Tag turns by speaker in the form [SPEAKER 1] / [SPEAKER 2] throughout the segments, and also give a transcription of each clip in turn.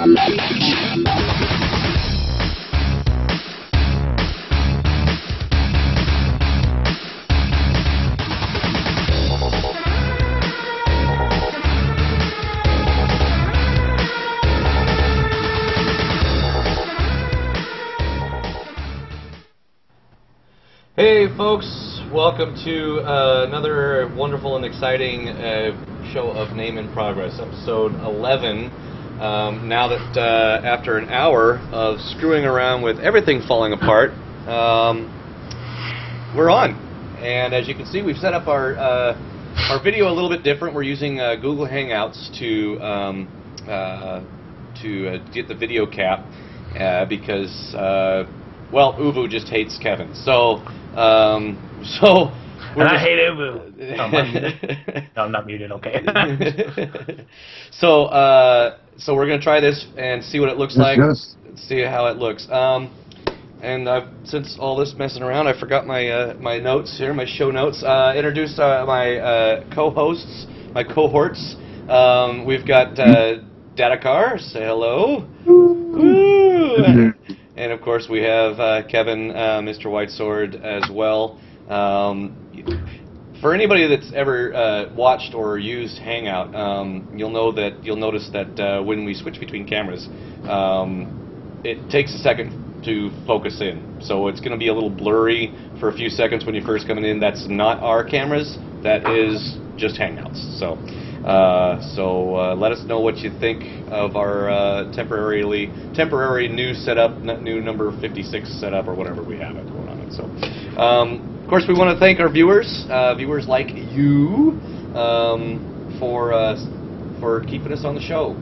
[SPEAKER 1] Hey folks, welcome to another wonderful and exciting show of Name in Progress, episode 11. Now that after an hour of screwing around with everything falling apart, we're on. And as you can see, we've set up our video a little bit different. We're using Google Hangouts to get the video cap because well, Uvu just hates Kevin. So and I
[SPEAKER 2] hate Uvu. No, I'm not muted. No, I'm not muted. Okay.
[SPEAKER 1] So we're gonna try this and see what it looks like. See how it looks. And since all this messing around, I forgot my my notes here, my show notes. Introduce my co-hosts, my cohorts. We've got Dadakar. Say hello. Woo! And of course we have Kevin, Mr. Whitesword as well. For anybody that's ever watched or used Hangout, you'll notice that when we switch between cameras, it takes a second to focus in. So it's going to be a little blurry for a few seconds when you're first coming in. That's not our cameras. That is just Hangouts. So let us know what you think of our temporary new setup, new number 56 setup, or whatever we have it going on. So, of course, we want to thank our viewers, viewers like you, for keeping us on the show.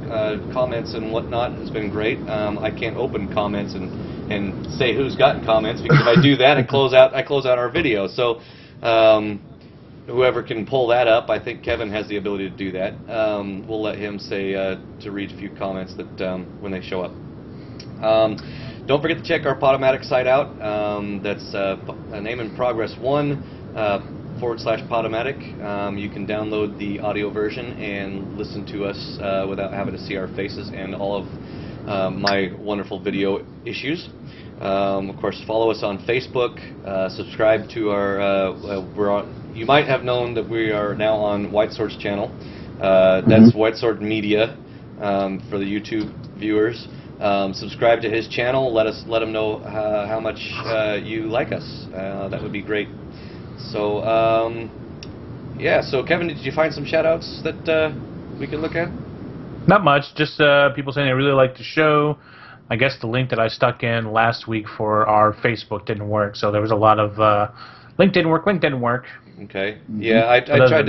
[SPEAKER 1] Comments and whatnot has been great. I can't open comments and say who's gotten comments, because if I do that, I close out our video. So. Whoever can pull that up, I think Kevin has the ability to do that. We'll let him say to read a few comments that when they show up. Don't forget to check our Podomatic site out. That's Name in Progress 1 /Podomatic. You can download the audio version and listen to us without having to see our faces and all of my wonderful video issues. Of course, follow us on Facebook. Subscribe to our. You might have known that we are now on Whitesword's channel. That's Whitesword Media for the YouTube viewers. Subscribe to his channel. Let him know how much you like us. That would be great. So yeah. So Kevin, did you find some shout-outs that we can look at?
[SPEAKER 2] Not much. Just people saying they really liked the show. I guess the link that I stuck in last week for our Facebook didn't work, so there was a lot of link didn't work.
[SPEAKER 1] Okay. Yeah, I tried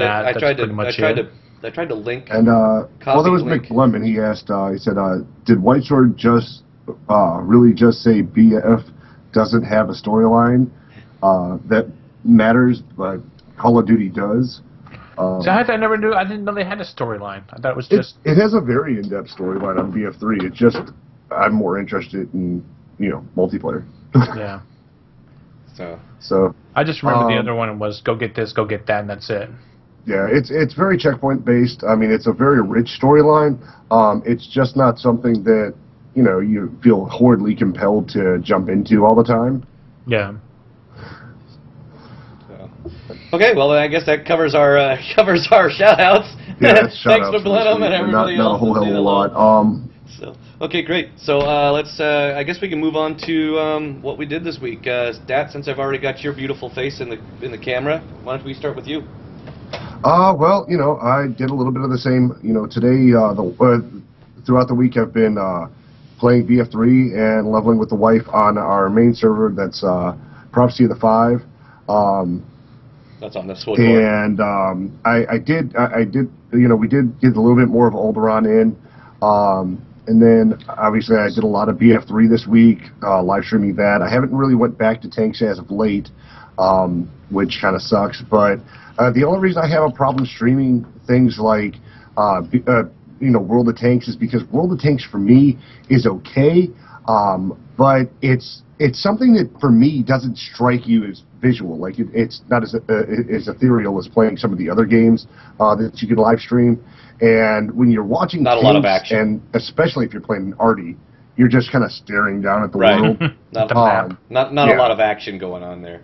[SPEAKER 1] to link.
[SPEAKER 3] And well, there was Mick Lemon. He asked. He said, "Did Whitesword just really just say BF doesn't have a storyline that matters, but Call of Duty does?"
[SPEAKER 2] So I never knew. I didn't know they had a storyline. I thought it was just.
[SPEAKER 3] It has a very in-depth storyline on BF3. It's just I'm more interested in multiplayer.
[SPEAKER 2] Yeah.
[SPEAKER 3] So
[SPEAKER 2] I just remember the other one was go get this, go get that, and that's it.
[SPEAKER 3] Yeah, it's very checkpoint based. I mean, it's a very rich storyline. It's just not something that you feel horribly compelled to jump into all the time.
[SPEAKER 2] Yeah.
[SPEAKER 1] So. Okay, well I guess that covers our shout-outs.
[SPEAKER 3] Yeah,
[SPEAKER 1] thanks for Blenheim and everybody else.
[SPEAKER 3] Not a whole hell of a lot.
[SPEAKER 1] So, okay, great. So let's. I guess we can move on to what we did this week. Dat, since I've already got your beautiful face in the camera, why don't we start with you?
[SPEAKER 3] Well, I did a little bit of the same. Today, throughout the week, I've been playing BF3 and leveling with the wife on our main server. That's Prophecy of the Five.
[SPEAKER 1] That's on the Sword Lord.
[SPEAKER 3] And I did. We did get a little bit more of Alderaan in. And then, obviously, I did a lot of BF3 this week, live streaming that. I haven't really went back to tanks as of late, which kind of sucks. But the only reason I have a problem streaming things like, World of Tanks is because World of Tanks, for me, is okay. but it's something that for me doesn't strike you as visual. Like it's not as ethereal as playing some of the other games that you can live stream. And when you're watching
[SPEAKER 1] not
[SPEAKER 3] tanks,
[SPEAKER 1] a lot of action,
[SPEAKER 3] and especially if you're playing an arty, you're just kind of staring down at the
[SPEAKER 1] right.
[SPEAKER 3] world.
[SPEAKER 1] Not
[SPEAKER 2] the map.
[SPEAKER 1] Not
[SPEAKER 3] Yeah.
[SPEAKER 1] a lot of action going on there.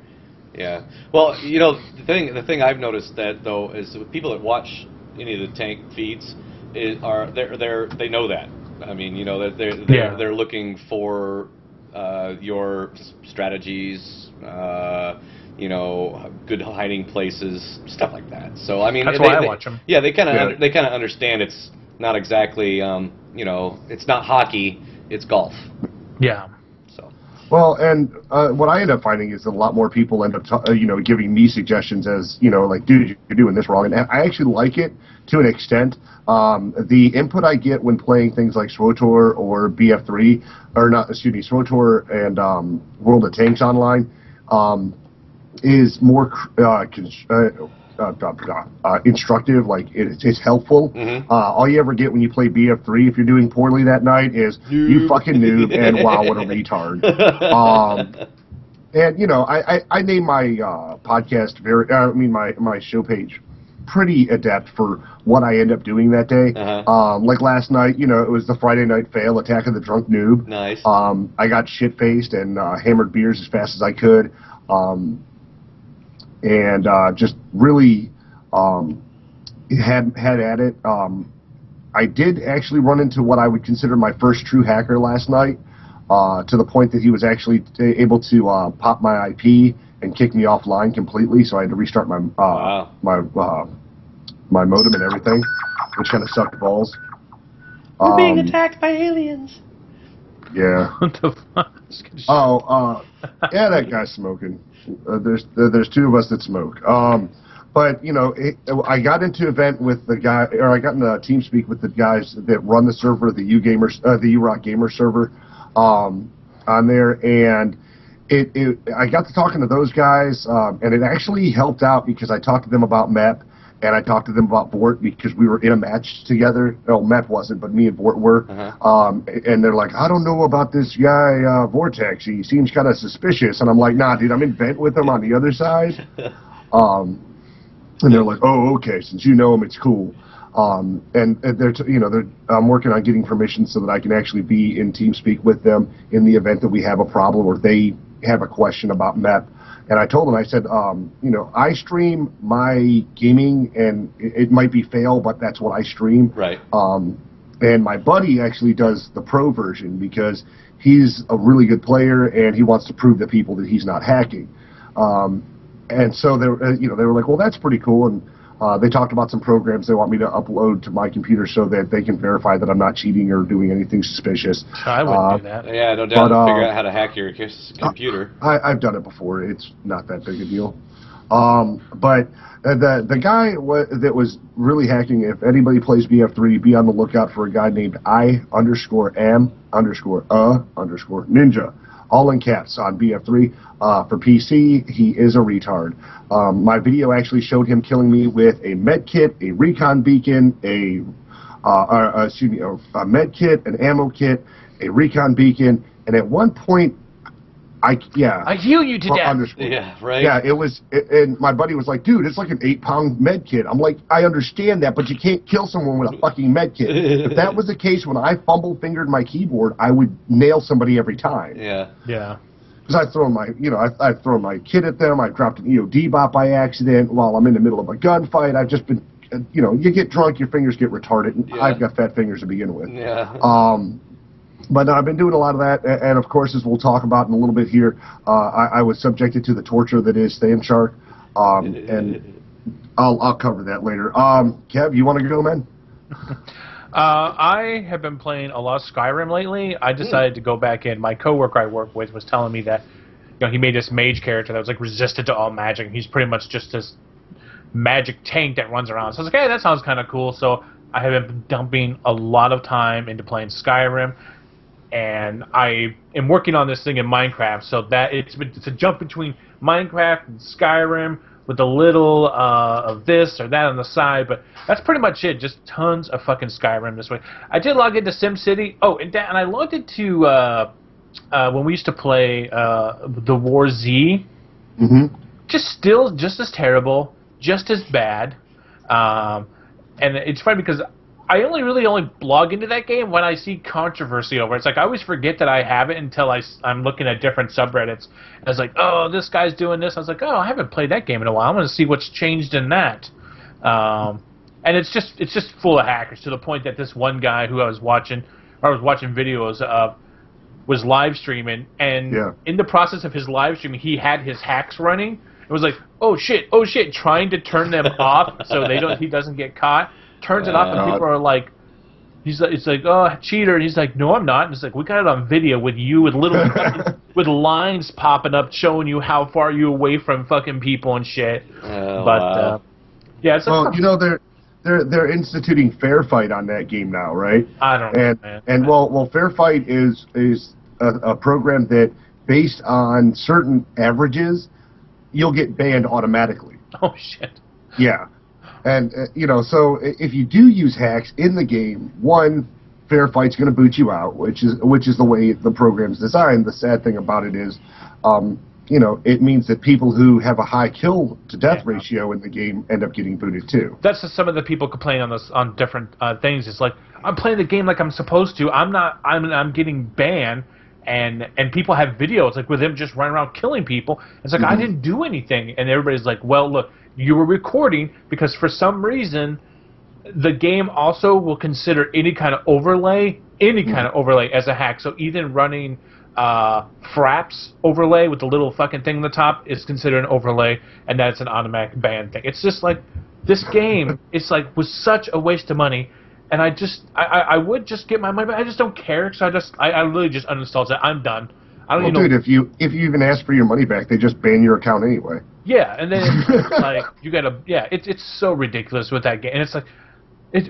[SPEAKER 1] Yeah. Well, you know, the thing I've noticed that though is with people that watch any of the tank feeds they know that. I mean, you know, that they're looking for your strategies, you know, good hiding places, stuff like that. So I mean,
[SPEAKER 2] that's why I watch them.
[SPEAKER 1] Yeah, they kind of understand it's not exactly, you know, it's not hockey, it's golf.
[SPEAKER 2] Yeah.
[SPEAKER 1] So.
[SPEAKER 3] Well, and what I end up finding is that a lot more people end up, you know, giving me suggestions as, you know, like, dude, you're doing this wrong. And I actually like it to an extent. The input I get when playing things like SWTOR or BF3, or not, excuse me, SWTOR and World of Tanks Online, is more instructive. Like it's helpful.
[SPEAKER 1] Mm-hmm.
[SPEAKER 3] All you ever get when you play BF3, if you're doing poorly that night, is you fucking noob and wow, what a retard. And you know, I name my podcast my show page pretty adept for what I end up doing that day.
[SPEAKER 1] Uh-huh.
[SPEAKER 3] Like last night, you know, it was the Friday night fail, Attack of the Drunk Noob.
[SPEAKER 1] Nice.
[SPEAKER 3] I got shit-faced and hammered beers as fast as I could. And just really had at it. I did actually run into what I would consider my first true hacker last night, to the point that he was actually able to pop my IP and kick me offline completely. So I had to restart my
[SPEAKER 1] Wow.
[SPEAKER 3] my modem and everything, which kind of sucked balls.
[SPEAKER 1] We're being attacked by aliens.
[SPEAKER 3] Yeah.
[SPEAKER 2] What the fuck?
[SPEAKER 3] Yeah, that guy's smoking. There's two of us that smoke. But you know, I got into event with the guy, or I got in a team speak with the guys that run the server, the the URock Gamer server, on there, and I got to talking to those guys, and it actually helped out because I talked to them about MEP. And I talked to them about Vort because we were in a match together. No, Matt wasn't, but me and Vort were.
[SPEAKER 1] Uh-huh.
[SPEAKER 3] And they're like, I don't know about this guy, Vortex. He seems kind of suspicious. And I'm like, nah, dude, I'm in vent with him on the other side. And they're like, oh, okay, since you know him, it's cool. And I'm working on getting permission so that I can actually be in TeamSpeak with them in the event that we have a problem or they have a question about MEP. And I told him, I said, you know, I stream my gaming, and it might be fail, but that's what I stream.
[SPEAKER 1] Right.
[SPEAKER 3] And my buddy actually does the pro version because he's a really good player, and he wants to prove to people that he's not hacking. And so they were like, well, that's pretty cool. And they talked about some programs they want me to upload to my computer so that they can verify that I'm not cheating or doing anything suspicious.
[SPEAKER 2] I wouldn't do that.
[SPEAKER 1] Yeah, no doubt. Figure out how to hack your computer.
[SPEAKER 3] I've done it before. It's not that big a deal. But the guy that was really hacking, if anybody plays BF3, be on the lookout for a guy named I_am_ninja. All in caps on BF3. For PC, he is a retard. My video actually showed him killing me with a med kit, a recon beacon, a med kit, an ammo kit, a recon beacon, and at one point, I
[SPEAKER 2] heal you to death.
[SPEAKER 1] Yeah, right.
[SPEAKER 3] Yeah, and my buddy was like, dude, it's like an 8-pound med kit. I'm like, I understand that, but you can't kill someone with a fucking med kit. If that was the case, when I fumble-fingered my keyboard, I would nail somebody every time.
[SPEAKER 1] Yeah.
[SPEAKER 2] Yeah.
[SPEAKER 3] Because I've thrown I've thrown my kit at them. I've dropped an EOD bot by accident while I'm in the middle of a gunfight. I've just been, you get drunk, your fingers get retarded. And
[SPEAKER 1] Yeah.
[SPEAKER 3] I've got fat fingers to begin with.
[SPEAKER 1] Yeah.
[SPEAKER 3] But I've been doing a lot of that, and of course, as we'll talk about in a little bit here, I was subjected to the torture that is Stan Shark, and I'll cover that later. Kev, you want to go, man?
[SPEAKER 2] I have been playing a lot of Skyrim lately. I decided to go back in. My coworker I work with was telling me that he made this mage character that was like resistant to all magic. And he's pretty much just this magic tank that runs around. So I was like, hey, that sounds kind of cool. So I have been dumping a lot of time into playing Skyrim. And I am working on this thing in Minecraft, so that it's a jump between Minecraft and Skyrim with a little of this or that on the side, but that's pretty much it. Just tons of fucking Skyrim this way. I did log into SimCity. Oh, and I logged into when we used to play the War Z, just as terrible, just as bad. And it's funny because I really only log into that game when I see controversy over it. It's like I always forget that I have it until I'm looking at different subreddits. And it's like, oh, this guy's doing this. I was like, oh, I haven't played that game in a while. I'm going to see what's changed in that. And it's just full of hackers to the point that this one guy who I was watching videos of was live streaming, and in the process of his live streaming, he had his hacks running. It was like, oh shit, trying to turn them off so he doesn't get caught. Turns it off, and people are like, it's like, oh, cheater, and he's like, no, I'm not. And it's like, we got it on video with you with little with lines popping up showing you how far you away from fucking people and shit. But yeah, it's like,
[SPEAKER 3] well, you know, they're instituting Fair Fight on that game now, right?
[SPEAKER 2] I don't know, man.
[SPEAKER 3] And well, Fair Fight is a program that, based on certain averages, you'll get banned automatically.
[SPEAKER 2] Oh shit.
[SPEAKER 3] Yeah. And, you know, so if you do use hacks in the game, one, Fair Fight's going to boot you out, which is the way the program's designed. The sad thing about it is, you know, it means that people who have a high kill-to-death ratio in the game end up getting booted, too.
[SPEAKER 2] That's just some of the people complaining on different things. It's like, I'm playing the game like I'm supposed to. I'm getting banned. And people have videos like with him just running around killing people. It's like, I didn't do anything, and everybody's like, well, look, you were recording because for some reason the game also will consider any kind of overlay as a hack. So even running Fraps overlay with the little fucking thing on the top is considered an overlay, and that's an automatic ban thing. It's just like, this game was such a waste of money. And I would just get my money back. I just don't care, so I really just uninstalled it. I'm done. I don't
[SPEAKER 3] even know. Dude, if you even ask for your money back, they just ban your account anyway.
[SPEAKER 2] Yeah, and then it's like you gotta. Yeah, it's so ridiculous with that game. And it's like,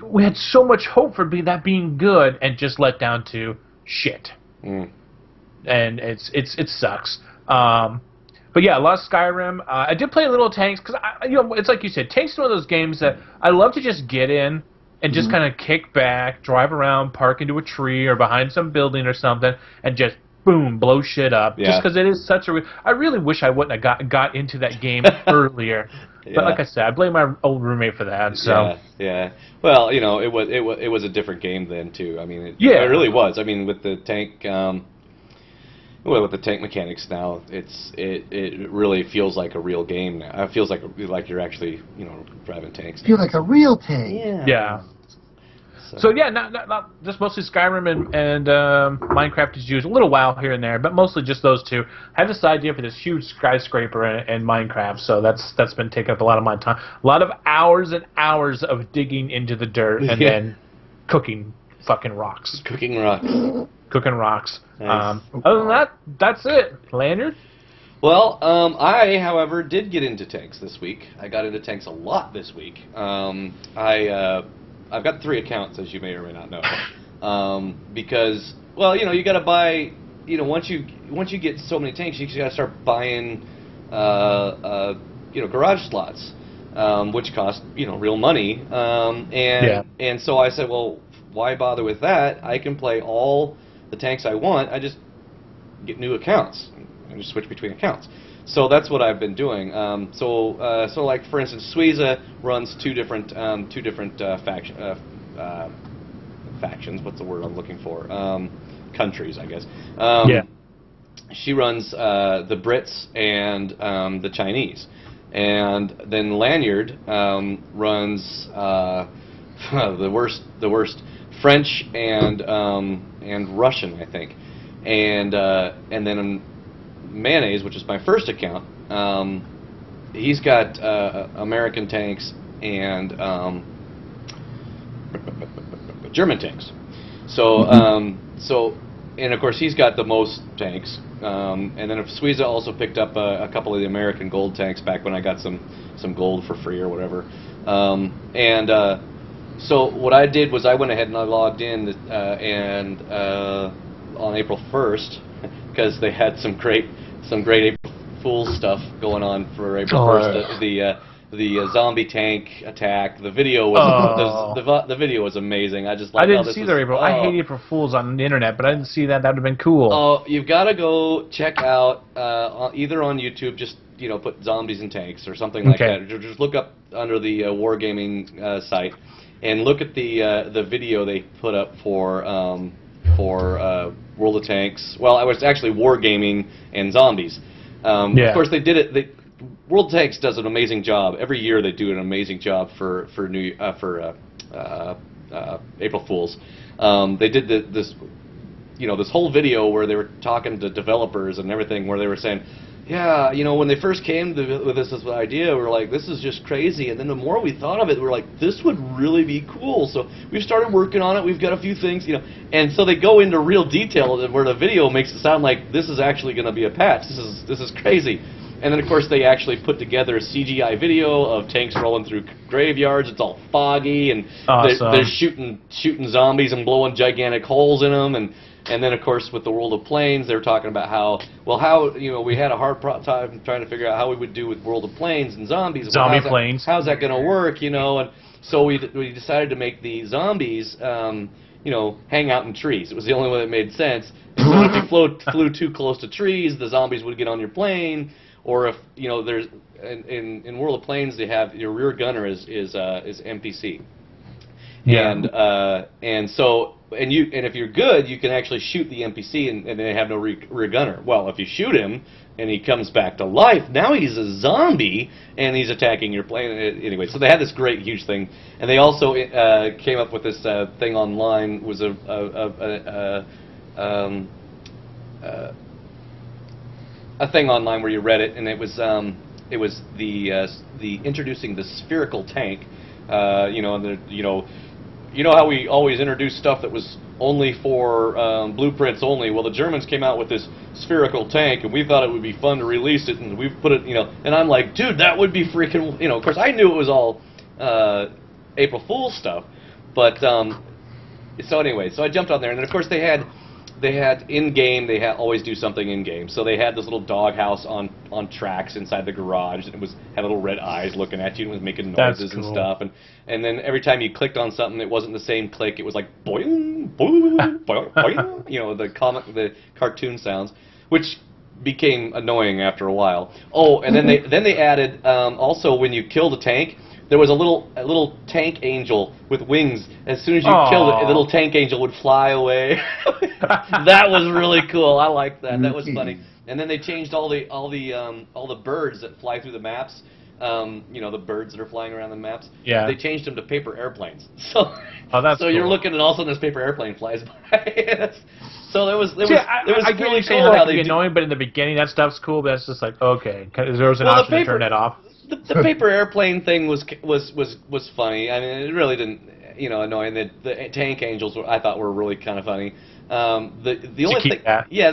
[SPEAKER 2] we had so much hope for that being good, and just let down to shit. And it sucks. But yeah, I love Skyrim. I did play a little Tanks because it's like you said, Tanks is one of those games that I love to just get in and just kind of kick back, drive around, park into a tree or behind some building or something, and just boom, blow shit up. Yeah. Just because it is such a. I really wish I wouldn't have got into that game earlier. But like I said, I blame my old roommate for that. So
[SPEAKER 1] yeah. Well, you know, it was a different game then too. I mean, it really was. I mean, with the tank. Well, with the tank mechanics now, it really feels like a real game now. It feels like you're actually, you know, driving tanks.
[SPEAKER 3] Feel like a real tank.
[SPEAKER 2] Yeah. So yeah, not just mostly Skyrim and Minecraft is used a little while here and there, but mostly just those two. I had this idea for this huge skyscraper in Minecraft, so that's been taking up a lot of my time. A lot of hours and hours of digging into the dirt and then cooking fucking rocks.
[SPEAKER 1] Cooking rocks.
[SPEAKER 2] Cooking rocks.
[SPEAKER 1] Nice.
[SPEAKER 2] Other than that, that's it. Lanyard?
[SPEAKER 1] Well, I, however, did get into tanks this week. I got into tanks a lot this week. I've got 3 accounts, as you may or may not know, because, well, you know, you got to buy. You know, once you get so many tanks, you got to start buying, you know, garage slots, which cost, you know, real money. And so I said, well, why bother with that? I can play all the tanks I want. I just get new accounts and just switch between accounts. So that's what I've been doing. So like for instance, Suiza runs two different factions. What's the word I'm looking for? Countries, I guess. She runs the Brits and the Chinese, and then Lanyard runs the worst French and Russian, I think, and then Mayonnaise, which is my first account, he's got American tanks and German tanks. So and of course he's got the most tanks. And then if Suiza also picked up a couple of the American gold tanks back when I got some gold for free or whatever. So what I did was I went ahead and I logged in on April 1st because they had some great April Fool's stuff going on for April 1st. zombie tank attack. The video was the video was amazing. I just
[SPEAKER 2] I
[SPEAKER 1] like how
[SPEAKER 2] didn't
[SPEAKER 1] this
[SPEAKER 2] see
[SPEAKER 1] was,
[SPEAKER 2] the April. I hate April Fools on the internet, but I didn't see that. That would have been cool.
[SPEAKER 1] Oh, you've got to go check out either on YouTube, just put zombies and tanks or something like that. Just look up under the Wargaming site and look at the video they put up for World of Tanks. Well, I was actually Wargaming and zombies. Of course, they did it. World of Tanks does an amazing job. Every year they do an amazing job for April Fools. They did this whole video where they were talking to developers and everything, where they were saying, yeah, when they first came with this idea, we were like, this is just crazy. And then the more we thought of it, we were like, this would really be cool. So we started working on it. We've got a few things, And so they go into real detail where the video makes it sound like this is actually going to be a patch. This is crazy. And then, of course, they actually put together a CGI video of tanks rolling through graveyards. It's all foggy, and they're shooting zombies and blowing gigantic holes in them. And then, of course, with the World of Planes, they were talking about how we had a hard time trying to figure out how we would do with World of Planes and zombies.
[SPEAKER 2] Planes.
[SPEAKER 1] How's that going to work, And so we decided to make the zombies, hang out in trees. It was the only one that made sense. And so if you flew too close to trees, the zombies would get on your plane. Or if there's in World of Planes, they have your rear gunner is NPC.
[SPEAKER 2] Yeah.
[SPEAKER 1] And so if you're good, you can actually shoot the NPC and they have no rear gunner. Well, if you shoot him and he comes back to life, now he's a zombie and he's attacking your plane. Anyway, so they had this great huge thing, and they also came up with this thing online. Was a thing online where you read it, and it was the introducing the spherical tank, and how we always introduce stuff that was only for blueprints only. Well, the Germans came out with this spherical tank, and we thought it would be fun to release it, and we've put it, and I'm like, dude, that would be freaking, of course I knew it was all April Fool's stuff, but so anyway, so I jumped on there, and then of course they had in-game, they always do something in-game. So they had this little doghouse on tracks inside the garage, and had little red eyes looking at you and was making noises and stuff. And then every time you clicked on something, it wasn't the same click. It was like boing, boing, boing, boing, the cartoon sounds, which became annoying after a while. Oh, and then they added also when you killed a tank, there was a little tank angel with wings. As soon as you killed it, a little tank angel would fly away. That was really cool. I liked that. That was funny. And then they changed all the birds that fly through the maps. The birds that are flying around the maps.
[SPEAKER 2] Yeah.
[SPEAKER 1] They changed them to paper airplanes. So
[SPEAKER 2] that's
[SPEAKER 1] so
[SPEAKER 2] cool.
[SPEAKER 1] You're looking, and all of a sudden this paper airplane flies by. So there was
[SPEAKER 2] I
[SPEAKER 1] really
[SPEAKER 2] cool how they annoying, but in the beginning that stuff's cool. But that's just like, okay, there was an option to turn that off.
[SPEAKER 1] The paper airplane thing was funny. I mean, it really didn't annoy. And the tank angels I thought were really kind of funny. The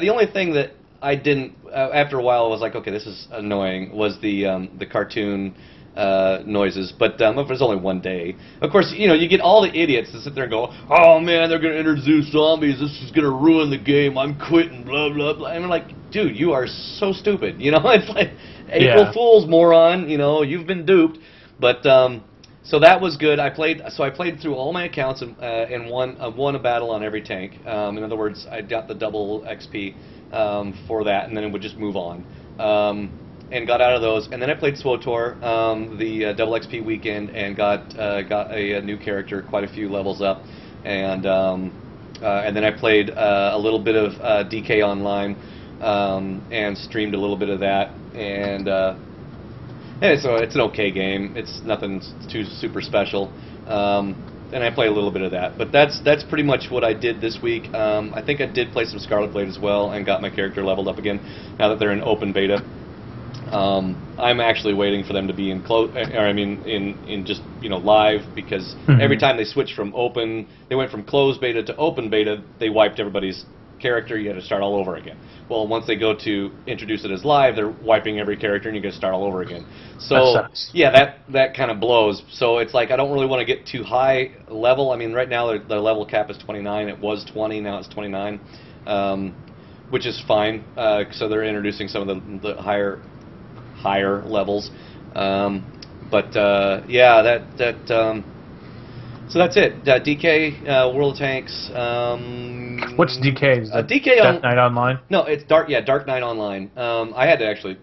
[SPEAKER 1] only thing that I didn't after a while I was like, okay, this is annoying, was the cartoon noises. But it was only one day. Of course, you get all the idiots that sit there and go, oh man, they're going to introduce zombies. This is going to ruin the game. I'm quitting. Blah blah blah. And I'm like, dude, you are so stupid. It's like April Fool's, moron. You've been duped. But so that was good. I played through all my accounts and won a battle on every tank. In other words, I got the double XP for that, and then it would just move on. And got out of those, and then I played SWTOR, the double XP weekend, and got a new character, quite a few levels up, and then I played a little bit of DK Online, and streamed a little bit of that, and so it's an okay game. It's nothing too super special, and I play a little bit of that. But that's pretty much what I did this week. I think I did play some Scarlet Blade as well, and got my character leveled up again now that they're in open beta. I'm actually waiting for them to be in just live, because every time they switched from they went from closed beta to open beta, they wiped everybody's character. You had to start all over again. Well, once they go to introduce it as live, they're wiping every character and you got to start all over again. So yeah, that kind of blows. So it's like I don't really want to get too high level. I mean, right now the level cap is 29. It was 20. Now it's 29, which is fine. So they're introducing some of the higher levels. But yeah, so that's it. DK, World of Tanks.
[SPEAKER 2] What's DK? Is that
[SPEAKER 1] DK
[SPEAKER 2] Death Knight Online?
[SPEAKER 1] No, it's Dark. Yeah, Dark Knight Online. I had to actually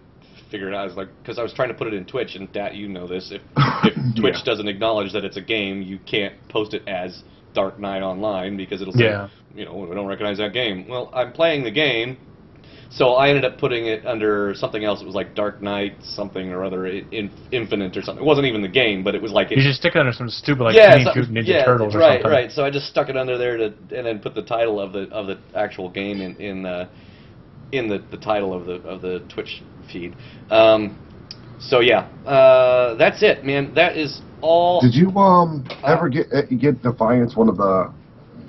[SPEAKER 1] figure it out. I was like, because I was trying to put it in Twitch, and you know this. If Twitch doesn't acknowledge that it's a game, you can't post it as Dark Knight Online because it'll say, we don't recognize that game. Well, I'm playing the game. So I ended up putting it under something else. It was like Dark Knight something or other, Infinite or something. It wasn't even the game, but it was like...
[SPEAKER 2] You should stick it under some stupid like Teenage Mutant Ninja Turtles or something.
[SPEAKER 1] Right. So I just stuck it under there and then put the title of the actual game in the title of the Twitch feed. So yeah, that's it, man. That is all.
[SPEAKER 3] Did you ever get Defiance? One of the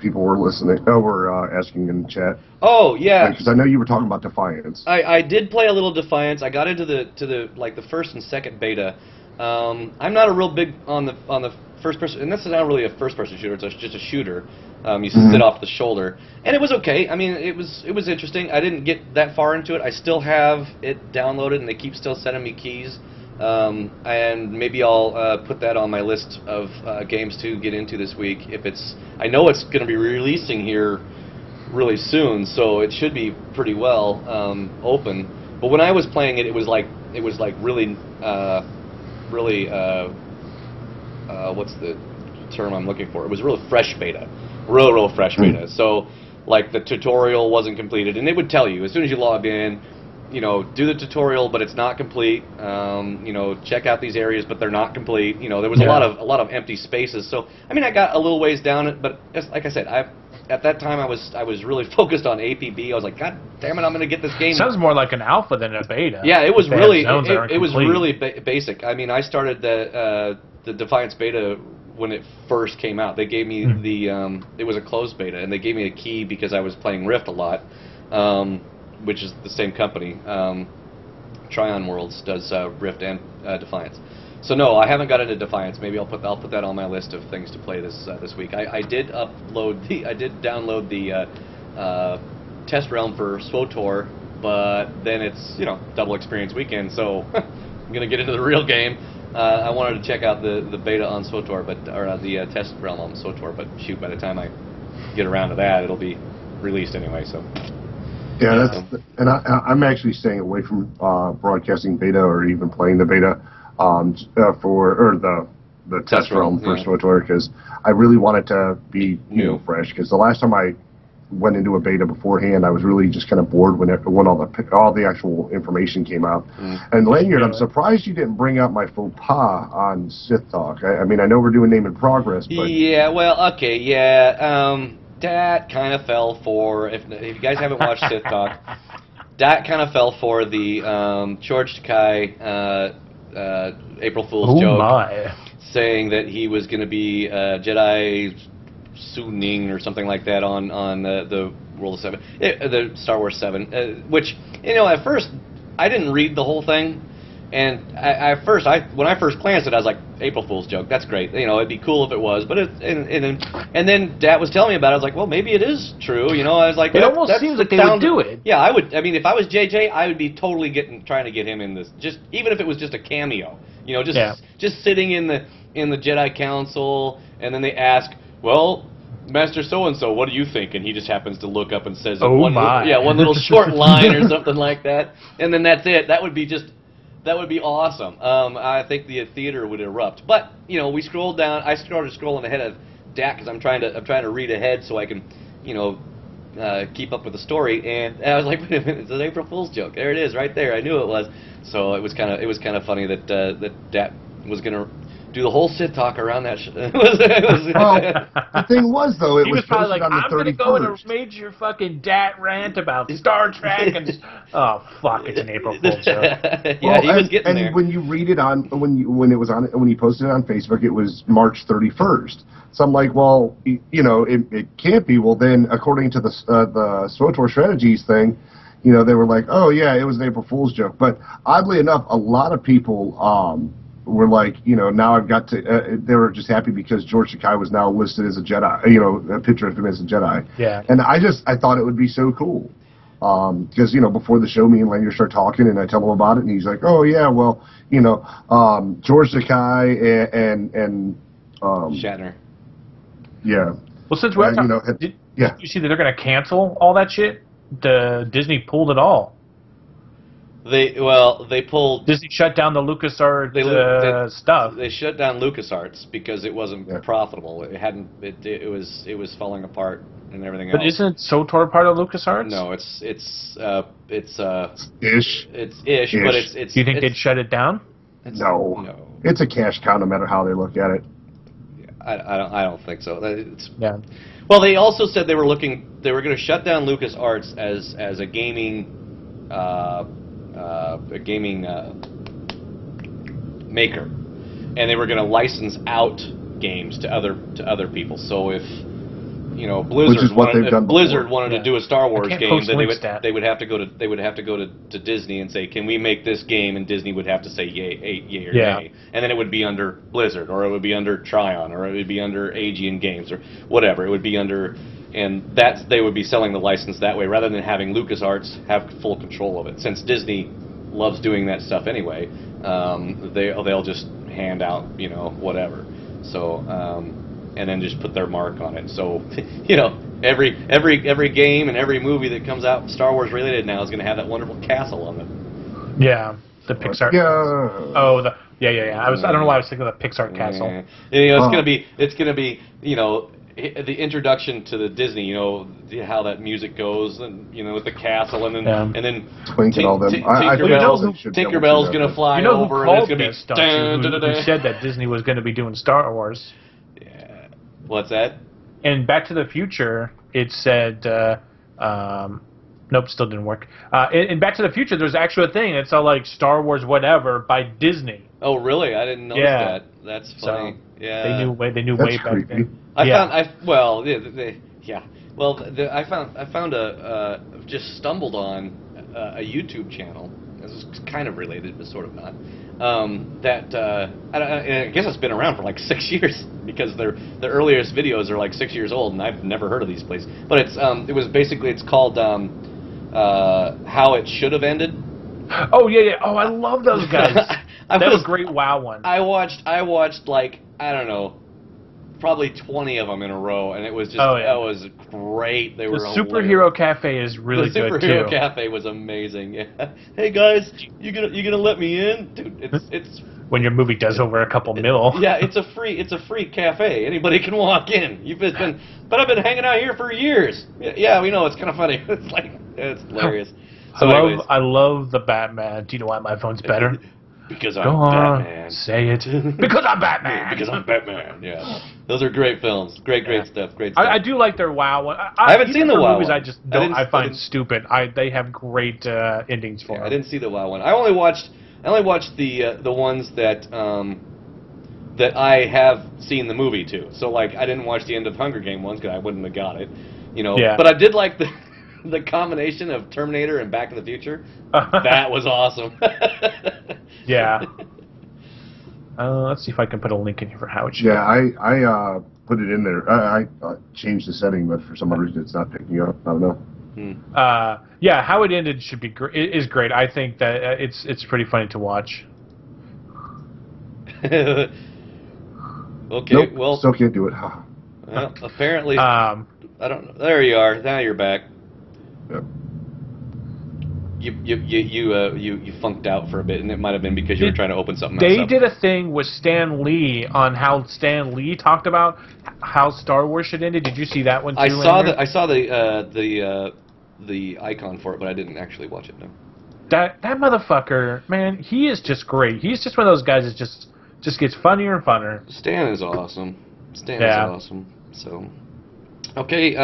[SPEAKER 3] people were listening. Were asking in the chat.
[SPEAKER 1] Oh yeah,
[SPEAKER 3] because I know you were talking about Defiance.
[SPEAKER 1] I did play a little Defiance. I got into the like the first and second beta. I'm not a real big on the first person, and this is not really a first person shooter. It's just a shooter. You sit off the shoulder, and it was okay. I mean, it was interesting. I didn't get that far into it. I still have it downloaded, and they keep still sending me keys. And maybe I'll put that on my list of games to get into this week. I know it's going to be releasing here really soon, so it should be pretty well open. But when I was playing it, it was like really what's the term I'm looking for? It was really fresh beta, real fresh beta. So like the tutorial wasn't completed, and it would tell you as soon as you log in. You know, do the tutorial, but it's not complete. You know, check out these areas, but they're not complete. You know, there was a lot of empty spaces. So, I mean, I got a little ways down it, but like I said, at that time I was really focused on APB. I was like, God damn it, I'm going to get this game.
[SPEAKER 2] Sounds more like an alpha than a beta.
[SPEAKER 1] Yeah, it was really it was really basic. I mean, I started the Defiance beta when it first came out. They gave me it was a closed beta, and they gave me a key because I was playing Rift a lot. Which is the same company. Tryon Worlds does Rift and Defiance. So no, I haven't got into Defiance. Maybe I'll put that on my list of things to play this week. I did download the Test Realm for SWTOR, but then it's double experience weekend, so I'm gonna get into the real game. I wanted to check out the beta on SWTOR, or the Test Realm on SWTOR, but shoot, by the time I get around to that, it'll be released anyway. So.
[SPEAKER 3] Yeah, I'm actually staying away from broadcasting beta or even playing the beta the test realm for SWTOR, because I really want it to be fresh. Because the last time I went into a beta beforehand, I was really just kind of bored when all the actual information came out. And Lanyard, I'm surprised you didn't bring up my faux pas on Sith Talk. I mean, I know we're doing name and progress, but that kind of fell for, if you guys haven't watched Sith Talk, that kind of fell for the George Takei April Fool's joke, saying that he was going to be Jedi Suning or something like that on the World of Seven, the Star Wars 7, which, at first I didn't read the whole thing. And when I first glanced at it, I was like, April Fool's joke. That's great. It'd be cool if it was. But and then Dad was telling me about it. I was like, well, maybe it is true. I was like,
[SPEAKER 2] it almost seems like they would do it.
[SPEAKER 1] Yeah, I would. I mean, if I was JJ, I would be totally trying to get him in this. Just even if it was just a cameo. Just sitting in the Jedi Council, and then they ask, well, Master so-and-so, what do you think? And he just happens to look up and says one little short line or something like that, and then that's it. That would be awesome. I think the theater would erupt. But we scrolled down. I started scrolling ahead of Dak because I'm trying to read ahead so I can keep up with the story. And I was like, wait a minute, it's an April Fool's joke. There it is, right there. I knew it was. So it was kind of funny that Dak was gonna do the whole Sith Talk around that.
[SPEAKER 3] Well, the thing was, though,
[SPEAKER 2] he was probably like, I'm going to go in a major fucking dat rant about Star Trek, and just, oh, fuck, it's an April Fool's joke.
[SPEAKER 1] He was getting there.
[SPEAKER 3] And when you read it when he posted it on Facebook, it was March 31st. So I'm like, well, it can't be. Well, then, according to the SWTOR Strategies thing, they were like, oh, yeah, it was an April Fool's joke. But oddly enough, a lot of people were like, now I've got to, they were just happy because George Takei was now listed as a Jedi, a picture of him as a Jedi.
[SPEAKER 2] Yeah.
[SPEAKER 3] And I thought it would be so cool. Because, before the show, me and Lanyard start talking, and I tell him about it, and he's like, oh, yeah, well, George Takei and
[SPEAKER 1] Shatner.
[SPEAKER 3] Yeah.
[SPEAKER 2] Well, since we're talking, did you see that they're going to cancel all that shit? Disney pulled it all.
[SPEAKER 1] They pulled.
[SPEAKER 2] Disney shut down the LucasArts stuff.
[SPEAKER 1] They shut down LucasArts because it wasn't profitable. It hadn't. It was falling apart and everything else.
[SPEAKER 2] But isn't SOTOR part of LucasArts?
[SPEAKER 1] No, it's
[SPEAKER 3] ish.
[SPEAKER 1] It's ish, but it's.
[SPEAKER 2] Do you think they'd shut it down?
[SPEAKER 3] No. It's a cash cow, no matter how they look at it.
[SPEAKER 1] I don't think so.
[SPEAKER 2] Yeah.
[SPEAKER 1] Well, they also said they were going to shut down LucasArts as a gaming maker, and they were going to license out games to other people. So if Blizzard wanted to do a Star Wars game, then they would have to go to Disney and say, can we make this game? And Disney would have to say yay or nay, and then it would be under Blizzard, or it would be under Trion, or it would be under Aegean Games, or whatever. It would be under, and they would be selling the license that way, rather than having LucasArts have full control of it. Since Disney loves doing that stuff anyway, they'll just hand out whatever. So. And then just put their mark on it. So, every game and every movie that comes out Star Wars related now is going to have that wonderful castle on it.
[SPEAKER 2] Yeah, the Pixar.
[SPEAKER 3] Yeah.
[SPEAKER 2] Oh, I don't know why I was thinking of the Pixar castle.
[SPEAKER 1] It's gonna be the introduction to the Disney. How that music goes, and with the castle, and then
[SPEAKER 3] Twink and all them.
[SPEAKER 1] Tinkerbell's gonna fly over, and it's gonna be.
[SPEAKER 2] Who said that Disney was going to be doing Star Wars?
[SPEAKER 1] What's that?
[SPEAKER 2] In Back to the Future, it said, nope, still didn't work. In Back to the Future, there's actually a thing. It's all like Star Wars whatever by Disney.
[SPEAKER 1] Oh, really? I didn't notice that. That's funny.
[SPEAKER 2] So they knew way back then.
[SPEAKER 1] I just stumbled on a YouTube channel. This is kind of related, but sort of not. I guess it's been around for like 6 years, because their earliest videos are like 6 years old, and I've never heard of these places. But it's called How It Should Have Ended.
[SPEAKER 2] Oh yeah. Oh, I love those guys. That was a great WoW one.
[SPEAKER 1] I watched like, I don't know, probably 20 of them in a row, and it was just that was great. They were
[SPEAKER 2] the Superhero Cafe is really good too.
[SPEAKER 1] The Superhero Cafe was amazing. Yeah. Hey guys, you gonna let me in, dude? It's
[SPEAKER 2] when your movie does over a couple mil.
[SPEAKER 1] Yeah, it's a free cafe. Anybody can walk in. But I've been hanging out here for years. Yeah, we know. It's kind of funny. It's hilarious. So
[SPEAKER 2] I love the Batman. Do you know why my phone's better?
[SPEAKER 1] Because I'm Batman.
[SPEAKER 2] Say it. Because I'm Batman.
[SPEAKER 1] Because I'm Batman. Yeah, those are great films. Great stuff. Great stuff.
[SPEAKER 2] I do like their WoW one.
[SPEAKER 1] I haven't seen the WoW
[SPEAKER 2] movies.
[SPEAKER 1] One.
[SPEAKER 2] I just don't. I find stupid. They have great endings for them.
[SPEAKER 1] I didn't see the WoW one. I only watched the ones that I have seen the movie too. So like, I didn't watch the end of Hunger Game ones because I wouldn't have got it.
[SPEAKER 2] Yeah.
[SPEAKER 1] But I did like the combination of Terminator and Back to the Future. That was awesome.
[SPEAKER 2] Yeah. Let's see if I can put a link in here for how it should.
[SPEAKER 3] Yeah, I put it in there. I changed the setting, but for some reason it's not picking up. I don't know.
[SPEAKER 2] Yeah, How It Ended should be is great. I think that it's pretty funny to watch.
[SPEAKER 1] Okay,
[SPEAKER 3] nope,
[SPEAKER 1] well,
[SPEAKER 3] still can't do it.
[SPEAKER 1] Well, apparently, I don't know. There you are. Now you're back.
[SPEAKER 3] Yep.
[SPEAKER 1] You funked out for a bit, and it might have been because you were trying to open something else
[SPEAKER 2] They
[SPEAKER 1] up.
[SPEAKER 2] did a thing with Stan Lee on how Stan Lee talked about how Star Wars should end. Did you see that one too?
[SPEAKER 1] I saw the icon for it, but I didn't actually watch it. No.
[SPEAKER 2] That motherfucker, man, he is just great. He's just one of those guys that just gets funnier and funnier.
[SPEAKER 1] Stan is awesome. Stan is awesome. So, okay,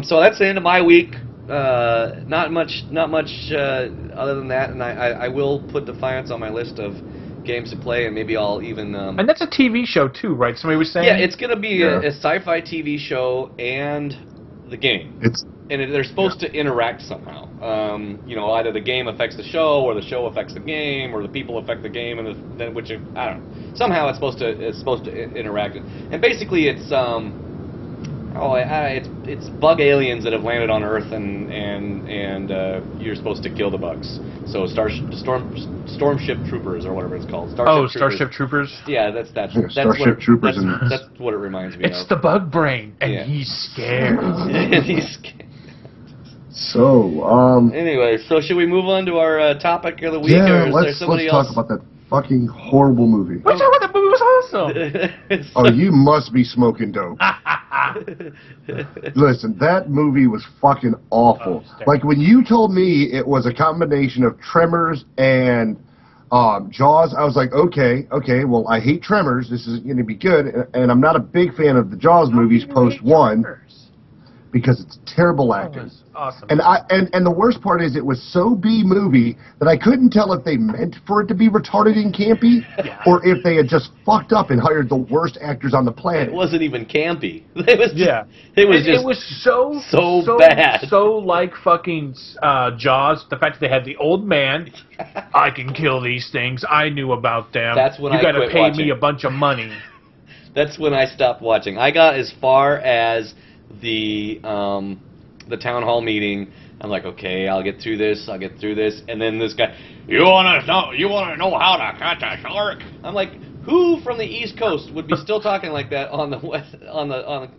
[SPEAKER 1] so that's the end of my week. Not much other than that, and I will put Defiance on my list of games to play, and maybe I'll even...
[SPEAKER 2] and that's a TV show too, right? Somebody was saying?
[SPEAKER 1] Yeah, it's going to be a sci-fi TV show and the game. They're supposed to interact somehow. Either the game affects the show, or the show affects the game, or the people affect the game, and I don't know. Somehow it's supposed to interact. And basically, it's Oh, it's bug aliens that have landed on Earth, and you're supposed to kill the bugs. So Stormship Troopers or whatever it's called.
[SPEAKER 2] Starship Troopers.
[SPEAKER 1] Yeah, that's
[SPEAKER 3] Starship Troopers.
[SPEAKER 1] That's what it reminds me of.
[SPEAKER 2] It's the bug brain, and he's scared.
[SPEAKER 1] He's scared.
[SPEAKER 3] So,
[SPEAKER 1] Anyway, so should we move on to our topic of the week,
[SPEAKER 3] yeah,
[SPEAKER 1] or is there somebody
[SPEAKER 3] let's
[SPEAKER 1] else?
[SPEAKER 3] talk about that fucking horrible movie.
[SPEAKER 2] Which I thought that movie was awesome.
[SPEAKER 3] Oh, you must be smoking dope. Listen, that movie was fucking awful. Like, when you told me it was a combination of Tremors and Jaws, I was like, okay, well, I hate Tremors. This is going to be good. And I'm not a big fan of the Jaws movies post-1 because it's terrible acting.
[SPEAKER 2] Awesome.
[SPEAKER 3] And the worst part is it was so B-movie that I couldn't tell if they meant for it to be retarded and campy or if they had just fucked up and hired the worst actors on the planet.
[SPEAKER 1] It wasn't even campy. It was just,
[SPEAKER 2] it was so
[SPEAKER 1] bad.
[SPEAKER 2] So like fucking Jaws. The fact that they had the old man. I can kill these things. I knew about them.
[SPEAKER 1] That's when
[SPEAKER 2] you got to pay
[SPEAKER 1] watching.
[SPEAKER 2] me a bunch of money.
[SPEAKER 1] That's when I stopped watching. I got as far as the town hall meeting. I'm like, okay, I'll get through this, and then this guy, you wanna know how to catch a shark? I'm like, who from the East Coast would be still talking like that on the west,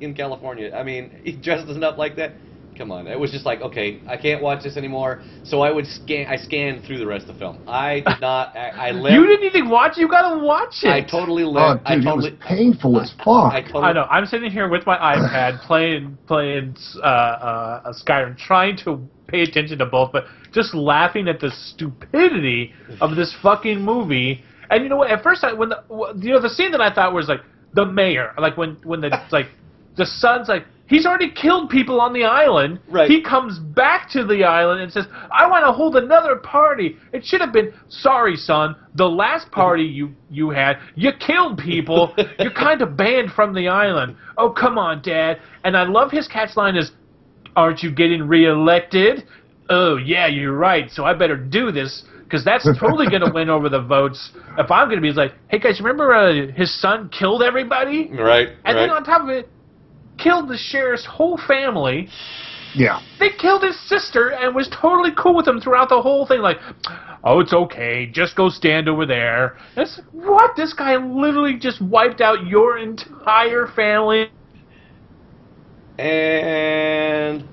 [SPEAKER 1] in California? I mean, he dresses up like that. Come on, it was just like, okay, I can't watch this anymore. So I scanned through the rest of the film. I did not. I left.
[SPEAKER 2] You didn't even watch. You gotta watch it.
[SPEAKER 1] I totally left.
[SPEAKER 3] Oh, dude, it was painful as fuck.
[SPEAKER 2] I know. I'm sitting here with my iPad playing Skyrim, trying to pay attention to both, but just laughing at the stupidity of this fucking movie. And you know what? At first, the scene that I thought was like the mayor, like when the son's like. He's already killed people on the island.
[SPEAKER 1] Right.
[SPEAKER 2] He comes back to the island and says, I want to hold another party. It should have been, sorry, son, the last party you had, you killed people. You're kind of banned from the island. Oh, come on, Dad. And I love his catch line is, aren't you getting reelected? Oh, yeah, you're right, so I better do this, because that's totally going to win over the votes. If I'm going to be like, hey, guys, remember his son killed everybody?
[SPEAKER 1] Right,
[SPEAKER 2] And then on top of it, killed the sheriff's whole family.
[SPEAKER 3] Yeah.
[SPEAKER 2] They killed his sister and was totally cool with him throughout the whole thing. Like, oh, it's okay. Just go stand over there. It's, what? This guy literally just wiped out your entire family.
[SPEAKER 1] And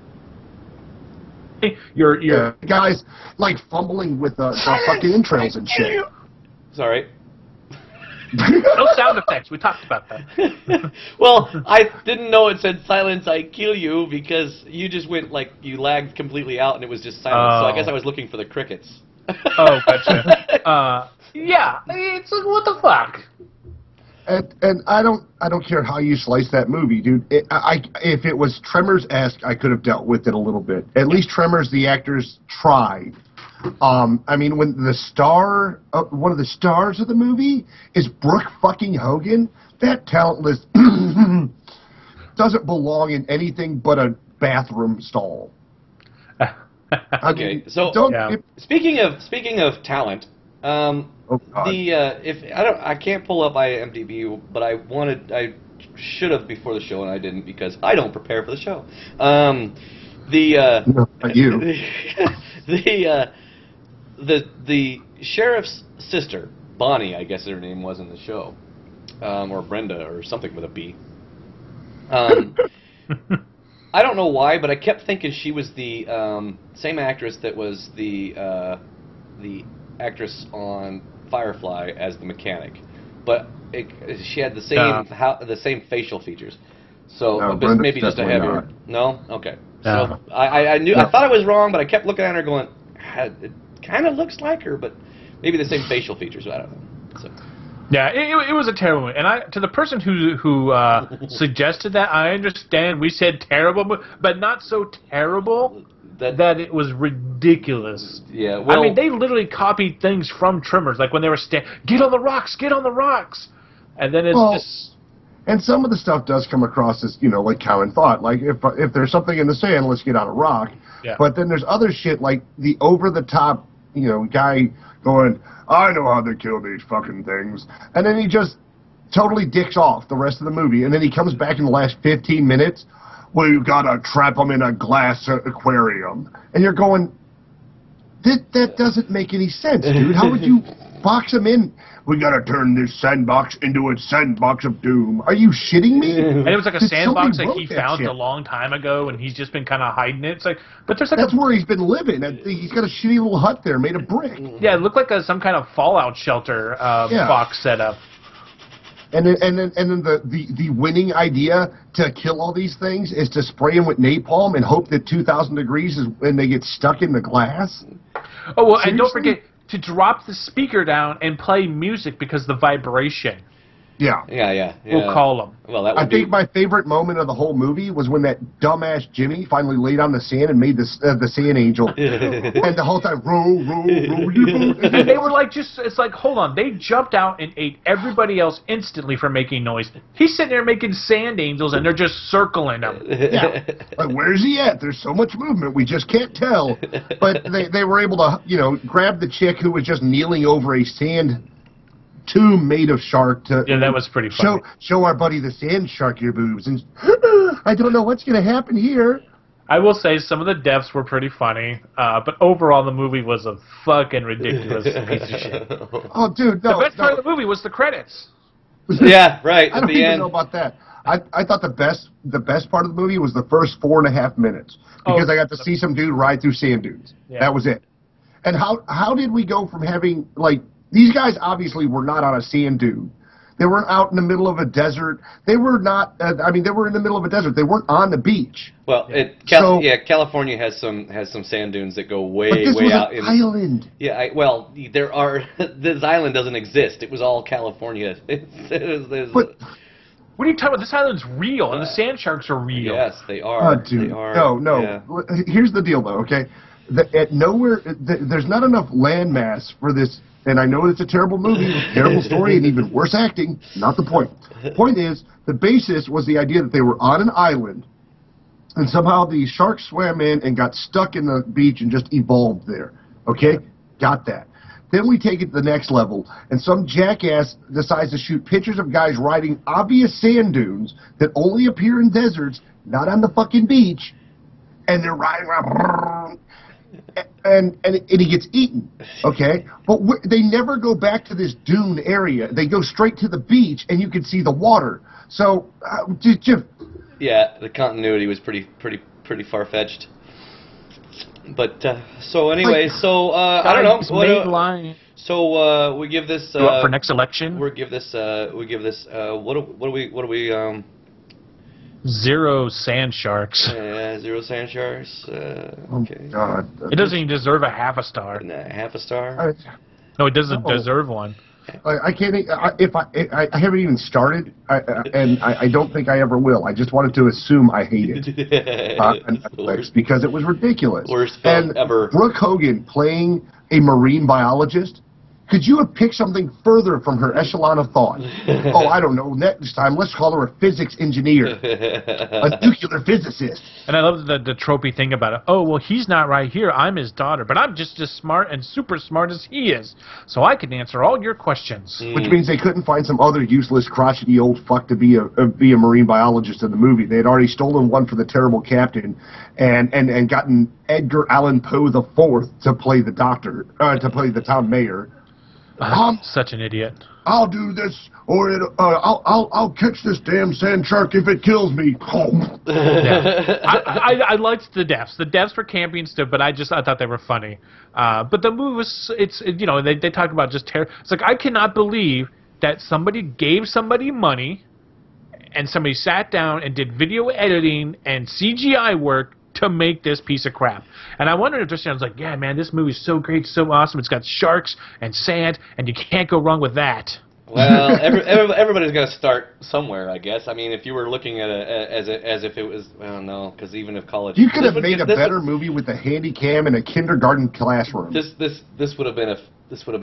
[SPEAKER 3] your guys like fumbling with the fucking entrails and shit.
[SPEAKER 1] Sorry.
[SPEAKER 2] No sound effects. We talked about that.
[SPEAKER 1] Well, I didn't know it said silence, I kill you, because you just went, like, you lagged completely out and it was just silence. So I guess I was looking for the crickets.
[SPEAKER 2] Oh, gotcha. Yeah, it's like, what the fuck?
[SPEAKER 3] And I don't care how you slice that movie, dude. If it was Tremors-esque, I could have dealt with it a little bit. At least Tremors, the actors tried. I mean, when the star, one of the stars of the movie is Brooke fucking Hogan, that talentless doesn't belong in anything but a bathroom stall.
[SPEAKER 1] Okay, so speaking of talent, I can't pull up IMDb, but I should have before the show and I didn't because I don't prepare for the show.
[SPEAKER 3] Not you.
[SPEAKER 1] The sheriff's sister, Bonnie, I guess her name was in the show, or Brenda, or something with a B. I don't know why, but I kept thinking she was the same actress that was the actress on Firefly as the mechanic, but she had the same facial features. So
[SPEAKER 3] no,
[SPEAKER 1] maybe just a heavier.
[SPEAKER 3] Not.
[SPEAKER 1] No, okay.
[SPEAKER 2] No.
[SPEAKER 1] So I knew I thought I was wrong, but I kept looking at her going, it kind of looks like her, but maybe the same facial features. I don't know. So.
[SPEAKER 2] Yeah, it was a terrible movie. And to the person who suggested that, I understand. We said terrible, but not so terrible that it was ridiculous.
[SPEAKER 1] Yeah, well,
[SPEAKER 2] I mean, they literally copied things from Tremors, like when they were get on the rocks, get on the rocks, and then it's just.
[SPEAKER 3] And some of the stuff does come across as, like common thought. Like, if there's something in the sand, let's get on a rock.
[SPEAKER 2] Yeah.
[SPEAKER 3] But then there's other shit like the over-the-top, guy going, I know how to kill these fucking things. And then he just totally dicks off the rest of the movie. And then he comes back in the last 15 minutes. well, you gotta trap them in a glass aquarium. And you're going, that doesn't make any sense, dude. How would you box them in? We gotta turn this sandbox into a sandbox of doom. Are you shitting me?
[SPEAKER 2] And it was like a sandbox that
[SPEAKER 3] somebody
[SPEAKER 2] he
[SPEAKER 3] wrote that
[SPEAKER 2] found
[SPEAKER 3] shit.
[SPEAKER 2] a long time ago, and he's just been kind of hiding it. It's like, but there's like
[SPEAKER 3] That's where he's been living. He's got a shitty little hut there made of brick.
[SPEAKER 2] yeah, it looked like some kind of fallout shelter box setup.
[SPEAKER 3] And then the winning idea to kill all these things is to spray them with napalm and hope that 2,000 degrees is when they get stuck in the glass.
[SPEAKER 2] Oh well,
[SPEAKER 3] Seriously?
[SPEAKER 2] and don't forget to drop the speaker down and play music because the vibration.
[SPEAKER 3] Yeah.
[SPEAKER 1] Yeah.
[SPEAKER 2] We'll call them.
[SPEAKER 1] Well, that would
[SPEAKER 3] I think my favorite moment of the whole movie was when that dumbass Jimmy finally laid on the sand and made the sand angel. And the whole time, row, you boat.
[SPEAKER 2] And they were like, it's like, hold on. They jumped out and ate everybody else instantly for making noise. He's sitting there making sand angels, and they're just circling them.
[SPEAKER 3] Yeah. Like, where's he at? There's so much movement, we just can't tell. But they were able to, grab the chick who was just kneeling over a sand tomb made of shark to
[SPEAKER 2] Yeah, that was pretty funny.
[SPEAKER 3] show our buddy the sand shark your boobs. And I don't know what's going to happen here.
[SPEAKER 2] I will say some of the deaths were pretty funny, but overall the movie was a fucking ridiculous piece of shit.
[SPEAKER 3] Oh, dude, no.
[SPEAKER 2] The best part of the movie was the credits.
[SPEAKER 1] Yeah, right.
[SPEAKER 3] I
[SPEAKER 1] At
[SPEAKER 3] don't
[SPEAKER 1] the
[SPEAKER 3] even
[SPEAKER 1] end.
[SPEAKER 3] know about that. I thought the best part of the movie was the first 4.5 minutes because I got to see some dude ride through sand dunes.
[SPEAKER 2] Yeah.
[SPEAKER 3] That was it. And how did we go from having these guys obviously were not on a sand dune. They weren't out in the middle of a desert. They were not. They were in the middle of a desert. They weren't on the beach.
[SPEAKER 1] Well, California has some sand dunes that go way
[SPEAKER 3] But this was
[SPEAKER 1] out
[SPEAKER 3] an
[SPEAKER 1] in
[SPEAKER 3] island.
[SPEAKER 1] Yeah, there are. This island doesn't exist. It was all California.
[SPEAKER 3] But
[SPEAKER 2] What are you talking about? This island's real, and the sand sharks are real.
[SPEAKER 1] Yes, they are.
[SPEAKER 3] dude,
[SPEAKER 1] They are.
[SPEAKER 3] no.
[SPEAKER 1] Yeah.
[SPEAKER 3] Here's the deal, though. Okay, there's not enough landmass for this. And I know it's a terrible movie, terrible story, and even worse acting. Not the point. The point is, the basis was the idea that they were on an island, and somehow the sharks swam in and got stuck in the beach and just evolved there. Okay? Got that. Then we take it to the next level, and some jackass decides to shoot pictures of guys riding obvious sand dunes that only appear in deserts, not on the fucking beach, and they're riding around. And he gets eaten, okay? But they never go back to this dune area. They go straight to the beach, and you can see the water. So, Jim.
[SPEAKER 1] Yeah, the continuity was pretty far-fetched. But so anyway, I don't know. So we give this
[SPEAKER 2] You up for next election?
[SPEAKER 1] we give this what do we
[SPEAKER 2] 0 sand sharks.
[SPEAKER 1] 0 sand sharks. Okay.
[SPEAKER 3] God.
[SPEAKER 2] It doesn't even deserve a half a star.
[SPEAKER 1] Half a star.
[SPEAKER 2] No, it doesn't deserve one.
[SPEAKER 3] I can't. I haven't even started, and I don't think I ever will. I just wanted to assume I hate it on Netflix because it was ridiculous.
[SPEAKER 1] Worst film
[SPEAKER 3] and
[SPEAKER 1] ever.
[SPEAKER 3] Brooke Hogan playing a marine biologist. Could you have picked something further from her echelon of thought? Oh, I don't know. Next time, let's call her a physics engineer, a nuclear physicist.
[SPEAKER 2] And I love the tropey thing about it. Oh, well, he's not right here. I'm his daughter, but I'm just as smart and super smart as he is, so I can answer all your questions.
[SPEAKER 3] Which means they couldn't find some other useless, crotchety old fuck to be a marine biologist in the movie. They had already stolen one for the terrible captain, and gotten Edgar Allan Poe IV to play the doctor, to play the town mayor.
[SPEAKER 2] Such an idiot.
[SPEAKER 3] I'll do this, or I'll catch this damn sand shark if it kills me.
[SPEAKER 2] Yeah. I liked the deaths. The deaths were campy and stuff, but I thought they were funny. But the movie was, they talk about just terror. It's like, I cannot believe that somebody gave somebody money and somebody sat down and did video editing and CGI work to make this piece of crap. And I wondered if this sounds like, yeah, man, this movie's so great, so awesome. It's got sharks and sand, and you can't go wrong with that.
[SPEAKER 1] Well, everybody's got to start somewhere, I guess. I mean, if you were looking at it as if it was, well, no, because even if college,
[SPEAKER 3] you could have made a better movie with a handy cam in a kindergarten classroom.
[SPEAKER 1] This would have been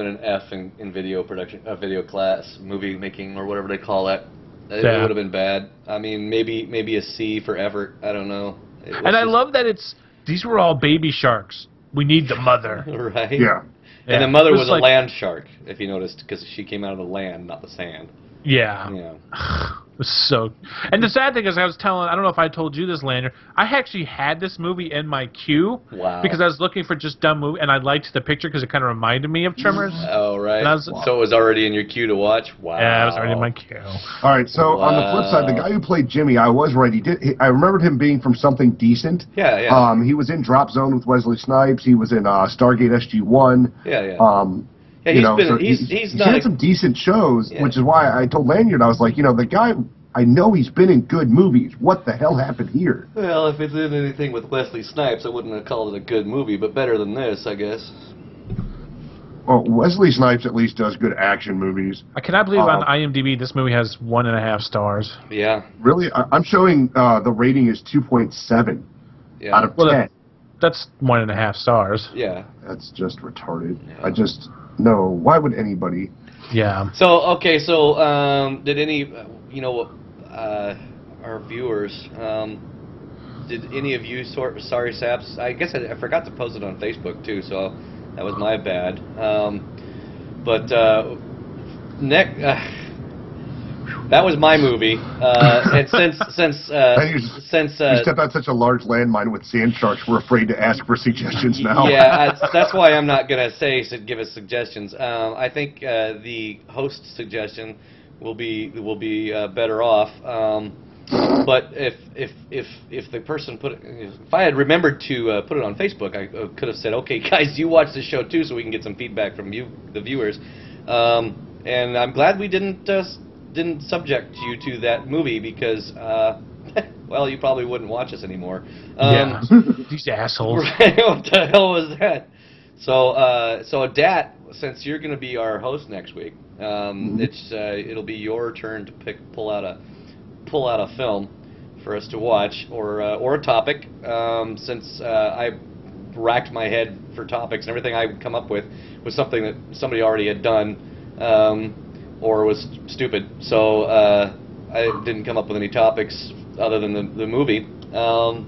[SPEAKER 1] an F in video production, video class, movie making, or whatever they call that. It would have been bad. I mean, maybe a C for effort. I don't know.
[SPEAKER 2] And I love that these were all baby sharks. We need the mother.
[SPEAKER 1] Right?
[SPEAKER 3] Yeah.
[SPEAKER 1] And the mother was
[SPEAKER 2] like,
[SPEAKER 1] a land shark, if you noticed, because she came out of the land, not the sand.
[SPEAKER 2] Yeah.
[SPEAKER 1] Yeah.
[SPEAKER 2] So, and the sad thing is, I don't know if I told you this, Lanyard, I actually had this movie in my queue.
[SPEAKER 1] Wow.
[SPEAKER 2] Because I was looking for just dumb movie, and I liked the picture because it kind of reminded me of Trimmers.
[SPEAKER 1] Oh, right.
[SPEAKER 2] Wow.
[SPEAKER 1] So it was already in your queue to watch? Wow.
[SPEAKER 2] Yeah, it was already in my queue.
[SPEAKER 3] All right, so on the flip side, the guy who played Jimmy, I was right. I remembered him being from something decent.
[SPEAKER 1] Yeah, yeah.
[SPEAKER 3] He was in Drop Zone with Wesley Snipes. He was in Stargate SG-1.
[SPEAKER 1] Yeah, yeah.
[SPEAKER 3] Yeah,
[SPEAKER 1] he's
[SPEAKER 3] he had some decent shows, which is why I told Lanyard, I was like, the guy, I know he's been in good movies. What the hell happened here?
[SPEAKER 1] Well, if it's in anything with Wesley Snipes, I wouldn't have called it a good movie, but better than this, I guess.
[SPEAKER 3] Well, Wesley Snipes at least does good action movies.
[SPEAKER 2] I cannot believe on IMDb this movie has 1.5 stars.
[SPEAKER 1] Yeah.
[SPEAKER 3] Really? I'm showing the rating is 2.7 out of 10.
[SPEAKER 2] That's 1.5 stars.
[SPEAKER 1] Yeah.
[SPEAKER 3] That's just retarded. Yeah. No, why would anybody?
[SPEAKER 2] Yeah.
[SPEAKER 1] So, okay, did any, our viewers, did any of you, sorry saps, I guess I forgot to post it on Facebook too, so that was my bad. That was my movie, and since
[SPEAKER 3] you stepped on such a large landmine with sand sharks, we're afraid to ask for suggestions now.
[SPEAKER 1] Yeah, that's why I'm not gonna give us suggestions. I think the host suggestion will be better off. But if the person if I had remembered to put it on Facebook, I could have said, okay, guys, you watch this show too, so we can get some feedback from you, the viewers. And I'm glad we didn't subject you to that movie because, well, you probably wouldn't watch us anymore.
[SPEAKER 2] Yeah, these assholes.
[SPEAKER 1] Right, what the hell was that? So Dat, since you're going to be our host next week, it'll be your turn to pull out a film for us to watch or a topic. Since I racked my head for topics and everything I come up with was something that somebody already had done. Or was stupid, so I didn't come up with any topics other than the movie, so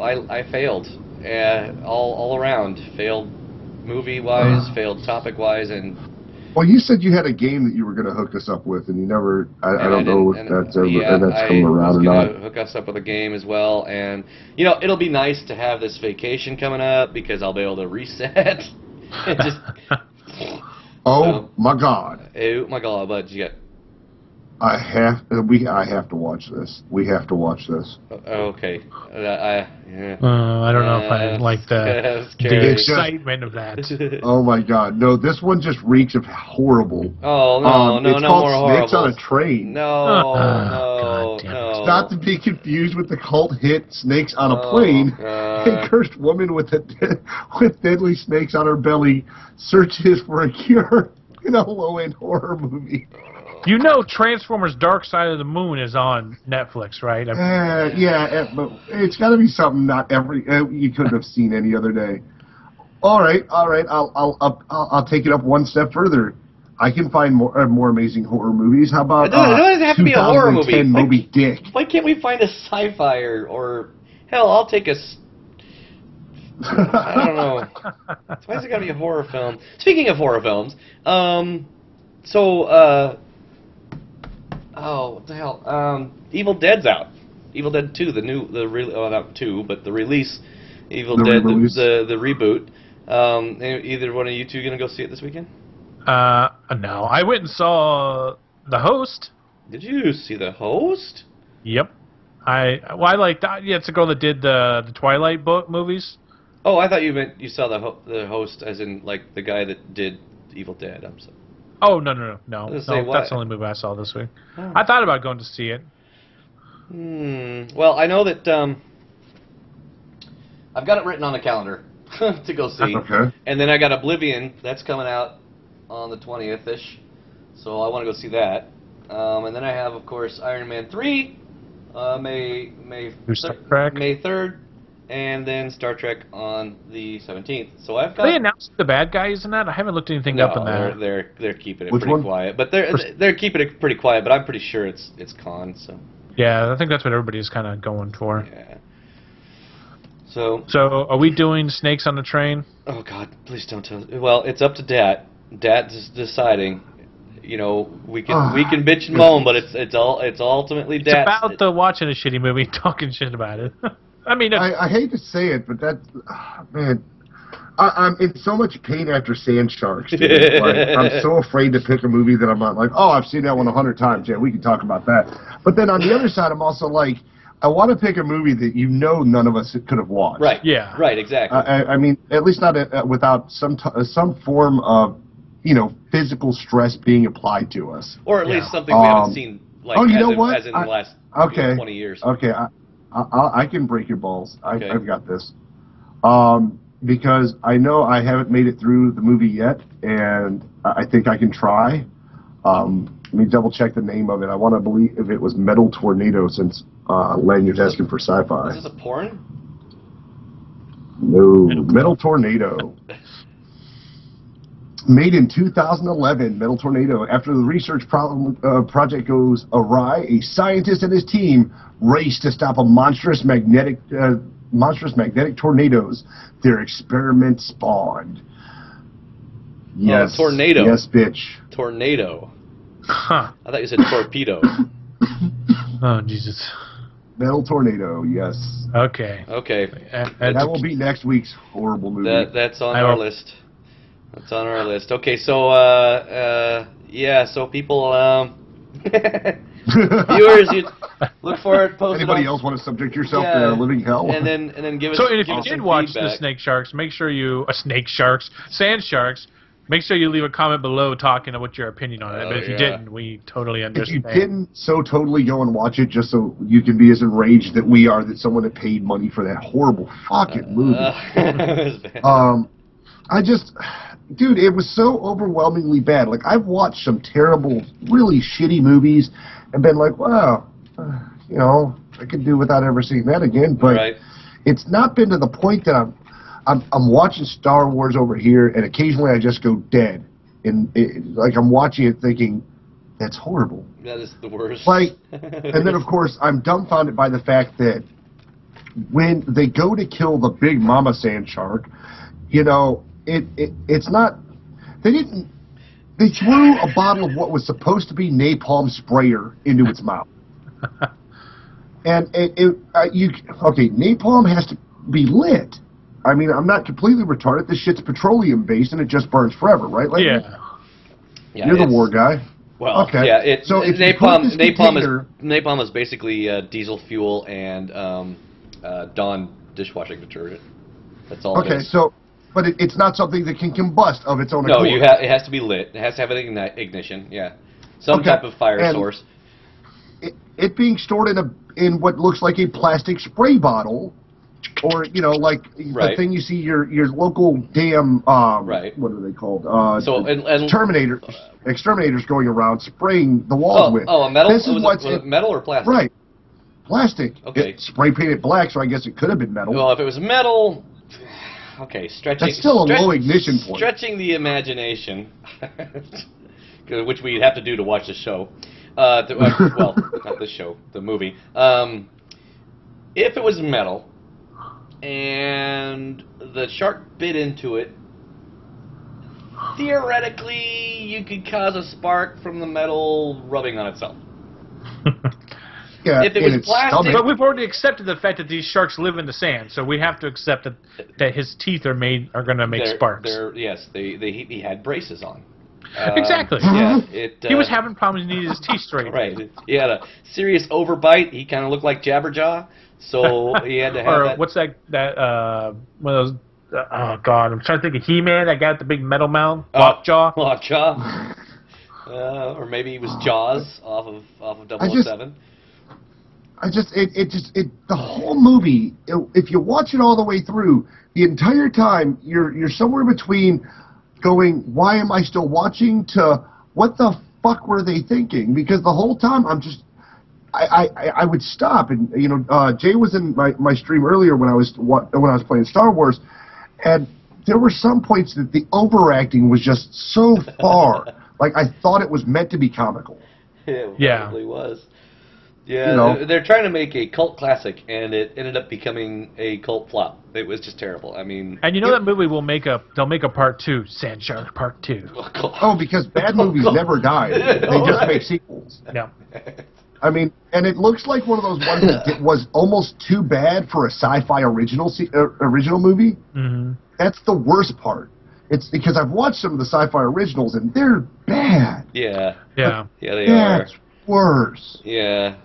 [SPEAKER 1] I failed, all around, failed movie-wise, failed topic-wise, and.
[SPEAKER 3] Well, you said you had a game that you were going to hook us up with, and you never. I don't know if that's coming around or not.
[SPEAKER 1] Hook us up with a game as well, and it'll be nice to have this vacation coming up because I'll be able to reset. Just.
[SPEAKER 3] Oh my God!
[SPEAKER 1] Oh my God! What you got?
[SPEAKER 3] I have to watch this. We have to watch this.
[SPEAKER 1] Okay.
[SPEAKER 2] I don't know if I like the excitement of that.
[SPEAKER 3] Oh my God! No, this one just reeks of horrible.
[SPEAKER 1] Oh no!
[SPEAKER 3] It's called Snakes on a Train.
[SPEAKER 1] No!
[SPEAKER 3] It's not to be confused with the cult hit Snakes on a Plane. A cursed woman with deadly snakes on her belly searches for a cure in a low-end horror movie.
[SPEAKER 2] Transformers Dark Side of the Moon is on Netflix, right?
[SPEAKER 3] But it's got to be something not you couldn't have seen any other day. All right. I'll take it up one step further. I can find more amazing horror movies. How about
[SPEAKER 1] it doesn't have to be a horror movie.
[SPEAKER 3] Moby Dick.
[SPEAKER 1] Why can't we find a sci-fi or hell? I'll take I don't know. Why is it got to be a horror film? Speaking of horror films, what the hell? Evil Dead's out. Evil Dead 2, not 2, but the release. Evil Dead, the reboot. Either one of you two gonna go see it this weekend?
[SPEAKER 2] No. I went and saw The Host.
[SPEAKER 1] Did you see The Host?
[SPEAKER 2] Yep. I like that. Yeah, it's a girl that did the Twilight movies.
[SPEAKER 1] Oh, I thought you meant you saw the Host as in like the guy that did Evil Dead. I'm sorry.
[SPEAKER 2] Oh no! That's the only movie I saw this week. Oh. I thought about going to see it.
[SPEAKER 1] Well, I know that I've got it written on the calendar to go see.
[SPEAKER 3] Okay.
[SPEAKER 1] And then I got Oblivion that's coming out on the 20th-ish, so I want to go see that. And then I have, of course, Iron Man 3, May 3rd. And then Star Trek on the 17th. So I've got.
[SPEAKER 2] They announced the bad guys in that. I haven't looked anything up in that.
[SPEAKER 1] They're keeping it pretty quiet, but they're keeping it pretty quiet. But I'm pretty sure it's Khan. So.
[SPEAKER 2] Yeah, I think that's what everybody's kind of going for.
[SPEAKER 1] Yeah. So
[SPEAKER 2] are we doing Snakes on the Train?
[SPEAKER 1] Oh God, please don't tell. Well, it's up to Dat. Dat's deciding you know, we can bitch and moan, but it's ultimately
[SPEAKER 2] It's
[SPEAKER 1] that.
[SPEAKER 2] about the watching a shitty movie, and talking shit about it. I mean,
[SPEAKER 3] I hate to say it, but that, man, I'm in so much pain after Sand Sharks. Dude. Like, I'm so afraid to pick a movie that I'm not like, oh, I've seen that one 100 times. Yeah, we can talk about that. But then on the other side, I'm also like, I want to pick a movie that none of us could have watched.
[SPEAKER 1] Right.
[SPEAKER 2] Yeah.
[SPEAKER 1] Right. Exactly.
[SPEAKER 3] I mean, at least not without some form of, physical stress being applied to us.
[SPEAKER 1] Or at least something we haven't seen, like,
[SPEAKER 3] as in
[SPEAKER 1] the last 20 years.
[SPEAKER 3] Okay, I can break your balls.
[SPEAKER 1] Okay.
[SPEAKER 3] I've got this. Because I know I haven't made it through the movie yet, and I think I can try. Let me double check the name of it. I want to believe if it was Metal Tornado, since Lanyard's asking for sci-fi.
[SPEAKER 1] Is this a porn?
[SPEAKER 3] No, Metal Tornado. Made in 2011, Metal Tornado. After the research project goes awry, a scientist and his team race to stop a monstrous magnetic tornadoes. Their experiment spawned. Yes,
[SPEAKER 1] tornado.
[SPEAKER 3] Yes, bitch.
[SPEAKER 1] Tornado.
[SPEAKER 2] Huh.
[SPEAKER 1] I thought you said torpedo.
[SPEAKER 2] Oh, Jesus.
[SPEAKER 3] Metal Tornado, yes.
[SPEAKER 2] Okay.
[SPEAKER 1] Okay.
[SPEAKER 3] That will be next week's horrible movie.
[SPEAKER 1] That's on our list. That's on our list. Okay, so yeah, so people viewers, you look for it. Post
[SPEAKER 3] Anybody
[SPEAKER 1] it
[SPEAKER 3] else want to subject yourself to living hell?
[SPEAKER 1] And then give us.
[SPEAKER 2] So if
[SPEAKER 1] give
[SPEAKER 2] you
[SPEAKER 1] us
[SPEAKER 2] did
[SPEAKER 1] some
[SPEAKER 2] watch
[SPEAKER 1] feedback.
[SPEAKER 2] the Snake Sharks, make sure you Sand Sharks. Make sure you leave a comment below talking about your opinion on it. But if you didn't, we totally
[SPEAKER 3] If
[SPEAKER 2] understand.
[SPEAKER 3] you didn't, so totally go and watch it just so you can be as enraged that we are that someone had paid money for that horrible fucking movie. Dude, it was so overwhelmingly bad. Like, I've watched some terrible, really shitty movies and been like, wow, I could do without ever seeing that again. But it's not been to the point that I'm watching Star Wars over here, and occasionally I just go dead. Like, I'm watching it thinking, that's horrible.
[SPEAKER 1] That is the worst.
[SPEAKER 3] Like, and then, of course, I'm dumbfounded by the fact that when they go to kill the big mama sand shark, it's not, they threw a bottle of what was supposed to be napalm sprayer into its mouth. And napalm has to be lit. I mean, I'm not completely retarded. This shit's petroleum based and it just burns forever, right? Like,
[SPEAKER 2] yeah.
[SPEAKER 3] You're the war guy.
[SPEAKER 1] Well,
[SPEAKER 3] okay.
[SPEAKER 1] Yeah.
[SPEAKER 3] So if
[SPEAKER 1] napalm is basically diesel fuel and Dawn dishwashing detergent. That's all.
[SPEAKER 3] Okay, but it's not something that can combust of its own
[SPEAKER 1] accord.
[SPEAKER 3] No,
[SPEAKER 1] it has to be lit. It has to have an ignition. Yeah, some type of fire source.
[SPEAKER 3] It being stored in what looks like a plastic spray bottle, or the thing you see your local damn what are they called? Exterminators going around spraying the walls with.
[SPEAKER 1] Oh, a metal? Was it metal or plastic?
[SPEAKER 3] Right, plastic.
[SPEAKER 1] Okay.
[SPEAKER 3] It spray painted black, so I guess it could have been metal.
[SPEAKER 1] Well, if it was metal. Okay, stretching.
[SPEAKER 3] That's still a low ignition point.
[SPEAKER 1] Stretching the imagination, which we have to do to watch the show. Well, not this show, the movie. If it was metal and the shark bit into it, theoretically, you could cause a spark from the metal rubbing on itself.
[SPEAKER 3] Yeah,
[SPEAKER 1] if it was plastic,
[SPEAKER 2] but we've already accepted the fact that these sharks live in the sand, so we have to accept that his teeth are going to make sparks.
[SPEAKER 1] Yes, he had braces on.
[SPEAKER 2] Exactly.
[SPEAKER 1] Yeah,
[SPEAKER 2] he was having problems. He needed his teeth straightened.
[SPEAKER 1] Right. He had a serious overbite. He kind of looked like Jabberjaw, so he had to have
[SPEAKER 2] or
[SPEAKER 1] that.
[SPEAKER 2] What's that? One of those. Oh God, I'm trying to think of He-Man. That guy with the big metal mouth, Lockjaw.
[SPEAKER 1] Lockjaw. Or maybe he was Jaws off of 007.
[SPEAKER 3] The whole movie, if you watch it all the way through, the entire time, you're somewhere between going, why am I still watching, to what the fuck were they thinking? Because the whole time I would stop, and Jay was in my stream earlier when I was playing Star Wars, and there were some points that the overacting was just so far, like I thought it was meant to be comical.
[SPEAKER 1] It probably was. Yeah,
[SPEAKER 3] you know,
[SPEAKER 1] they're trying to make a cult classic, and it ended up becoming a cult flop. It was just terrible. I mean,
[SPEAKER 2] And you know that movie they'll make a part 2, Sand Shark Part 2.
[SPEAKER 3] oh, because bad movies never die. They just make sequels.
[SPEAKER 2] No.
[SPEAKER 3] I mean, and it looks like one of those ones that was almost too bad for a sci-fi original movie.
[SPEAKER 2] Mm-hmm.
[SPEAKER 3] That's the worst part. It's because I've watched some of the sci-fi originals, and they're bad.
[SPEAKER 1] Yeah.
[SPEAKER 2] Yeah.
[SPEAKER 1] Yeah, they are.
[SPEAKER 3] That's worse.
[SPEAKER 1] Yeah.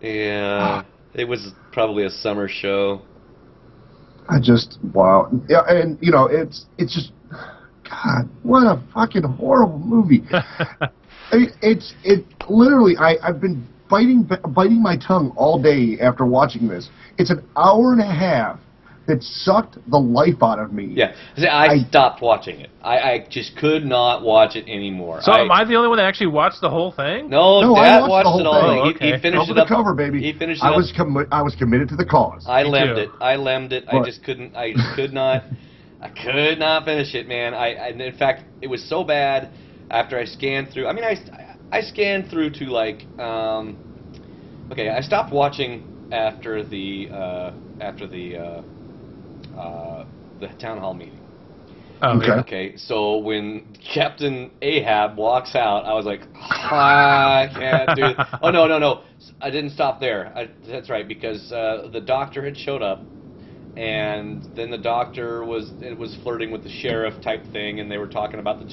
[SPEAKER 1] Yeah. It was probably a summer show.
[SPEAKER 3] Wow. Yeah, and you know, it's just, God, what a fucking horrible movie. I mean, it literally. I've been biting my tongue all day after watching this. It's an hour and a half that sucked the life out of me.
[SPEAKER 1] Yeah. See, I stopped watching it. I just could not watch it anymore.
[SPEAKER 2] So am I the only one that actually watched the whole thing?
[SPEAKER 1] No,
[SPEAKER 3] I
[SPEAKER 1] Dad
[SPEAKER 3] watched the
[SPEAKER 1] it
[SPEAKER 3] whole
[SPEAKER 1] all.
[SPEAKER 3] thing.
[SPEAKER 2] Okay.
[SPEAKER 1] He finished
[SPEAKER 3] Cover
[SPEAKER 1] it up.
[SPEAKER 3] the cover, baby.
[SPEAKER 1] He finished it up.
[SPEAKER 3] I was committed to the cause.
[SPEAKER 1] I
[SPEAKER 2] Me
[SPEAKER 1] lemmed
[SPEAKER 2] too.
[SPEAKER 1] it. I lemmed it. I just couldn't. I just could not. I could not finish it, man. In fact, it was so bad after I scanned through. I mean, I scanned through to like. Okay, I stopped watching after the town hall meeting.
[SPEAKER 2] Oh,
[SPEAKER 3] Okay.
[SPEAKER 2] yeah.
[SPEAKER 1] Okay, so when Captain Ahab walks out, I was like, I can't do it. Oh, no. I didn't stop there. That's right, because the doctor had showed up, and then the doctor was flirting with the sheriff type thing, and they were talking about the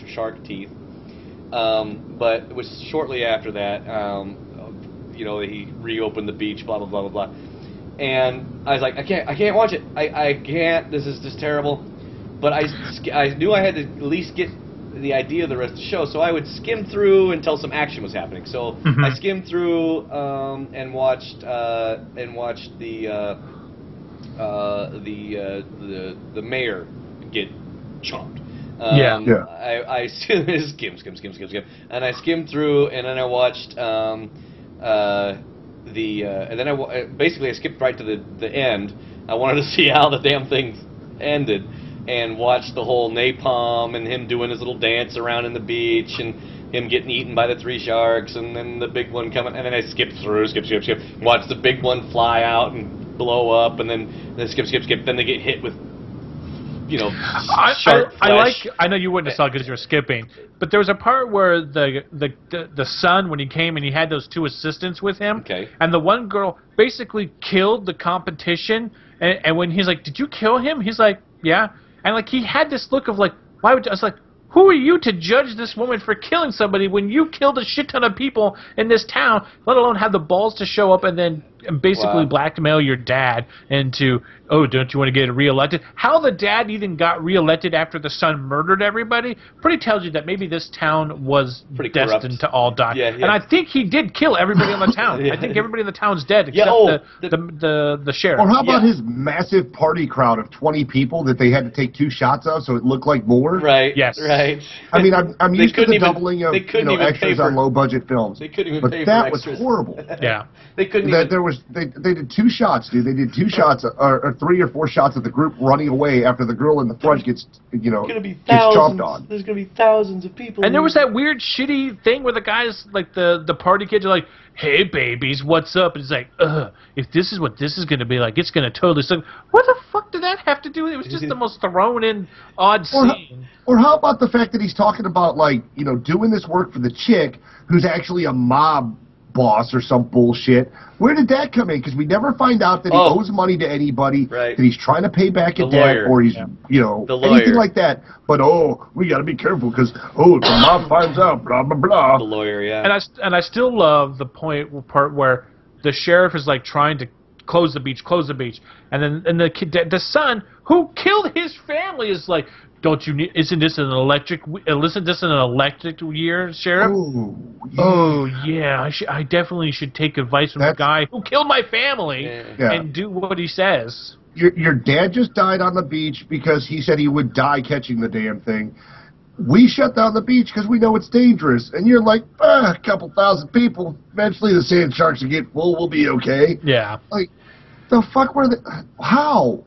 [SPEAKER 1] shark teeth. But it was shortly after that, you know, he reopened the beach, blah, blah, blah, blah, blah. And I was like, I can't watch it. I can't. This is just terrible. But I knew I had to at least get the idea of the rest of the show, so I would skim through until some action was happening. So I skimmed through and watched the mayor get chomped.
[SPEAKER 2] Yeah.
[SPEAKER 1] I skim, and I skimmed through, and then I watched and then basically I skipped right to the end. I wanted to see how the damn thing ended, and watched the whole napalm and him doing his little dance around in the beach and him getting eaten by the 3 sharks, and then the big one coming, and then I skipped through, watched the big one fly out and blow up, and then skip, then they get hit with, you know, shark flesh.
[SPEAKER 2] I know you wouldn't have saw it because you were skipping, but there was a part where the son, when he came and he had those 2 assistants with him,
[SPEAKER 1] Okay.
[SPEAKER 2] and the one girl basically killed the competition, and when he's like, "Did you kill him?" He's like, "Yeah," and like he had this look of like, "Why would you?" I was like, who are you to judge this woman for killing somebody when you killed a shit ton of people in this town, let alone have the balls to show up and then basically blackmail your dad into, oh, don't you want to get reelected? How the dad even got reelected after the son murdered everybody pretty tells you that maybe this town was
[SPEAKER 1] pretty
[SPEAKER 2] destined
[SPEAKER 1] corrupt
[SPEAKER 2] to all die.
[SPEAKER 1] Yeah.
[SPEAKER 2] And I think he did kill everybody in the town.
[SPEAKER 1] Yeah.
[SPEAKER 2] I think everybody in the town's dead except the sheriff.
[SPEAKER 3] Or how about his massive party crowd of 20 people that they had to take 2 shots of so it looked like more?
[SPEAKER 1] Right.
[SPEAKER 2] Yes.
[SPEAKER 1] Right.
[SPEAKER 3] I mean, I'm used to the doubling of
[SPEAKER 1] even
[SPEAKER 3] extras on low-budget films.
[SPEAKER 1] They couldn't even
[SPEAKER 3] but
[SPEAKER 1] pay
[SPEAKER 3] that
[SPEAKER 1] for
[SPEAKER 3] was
[SPEAKER 1] extras.
[SPEAKER 3] horrible.
[SPEAKER 2] Yeah.
[SPEAKER 1] They couldn't
[SPEAKER 3] That
[SPEAKER 1] even...
[SPEAKER 3] they did 2 shots, dude. They did 2 shots, or 3 or 4 shots of the group running away after the girl in the front gets chomped on.
[SPEAKER 1] There's gonna be thousands of people.
[SPEAKER 2] And there was that weird shitty thing where the guys, like the party kids are like, hey babies, what's up? And it's like, if this is what this is going to be like, it's going to totally suck. What the fuck did that have to do with it? It was just the most thrown in odd scene.
[SPEAKER 3] Or how about the fact that he's talking about, like, doing this work for the chick who's actually a mob boss or some bullshit. Where did that come in? Because we never find out that he owes money to anybody,
[SPEAKER 1] right.
[SPEAKER 3] that he's trying to pay back a debt, or he's, anything like that. But, we got to be careful because, if the mob finds out, blah, blah, blah.
[SPEAKER 1] The lawyer, yeah.
[SPEAKER 2] And I still love the part where the sheriff is, like, trying to close the beach, and then the son who killed his family is like, isn't this an electric year, Sheriff?
[SPEAKER 3] Ooh, yeah.
[SPEAKER 2] Oh, yeah, I definitely should take advice from the guy who killed my family and do what he says.
[SPEAKER 3] Your dad just died on the beach because he said he would die catching the damn thing. We shut down the beach because we know it's dangerous. And you're like, a couple thousand people. Eventually the sand sharks will get full. We'll be okay.
[SPEAKER 2] Yeah.
[SPEAKER 3] Like, the fuck were they? How?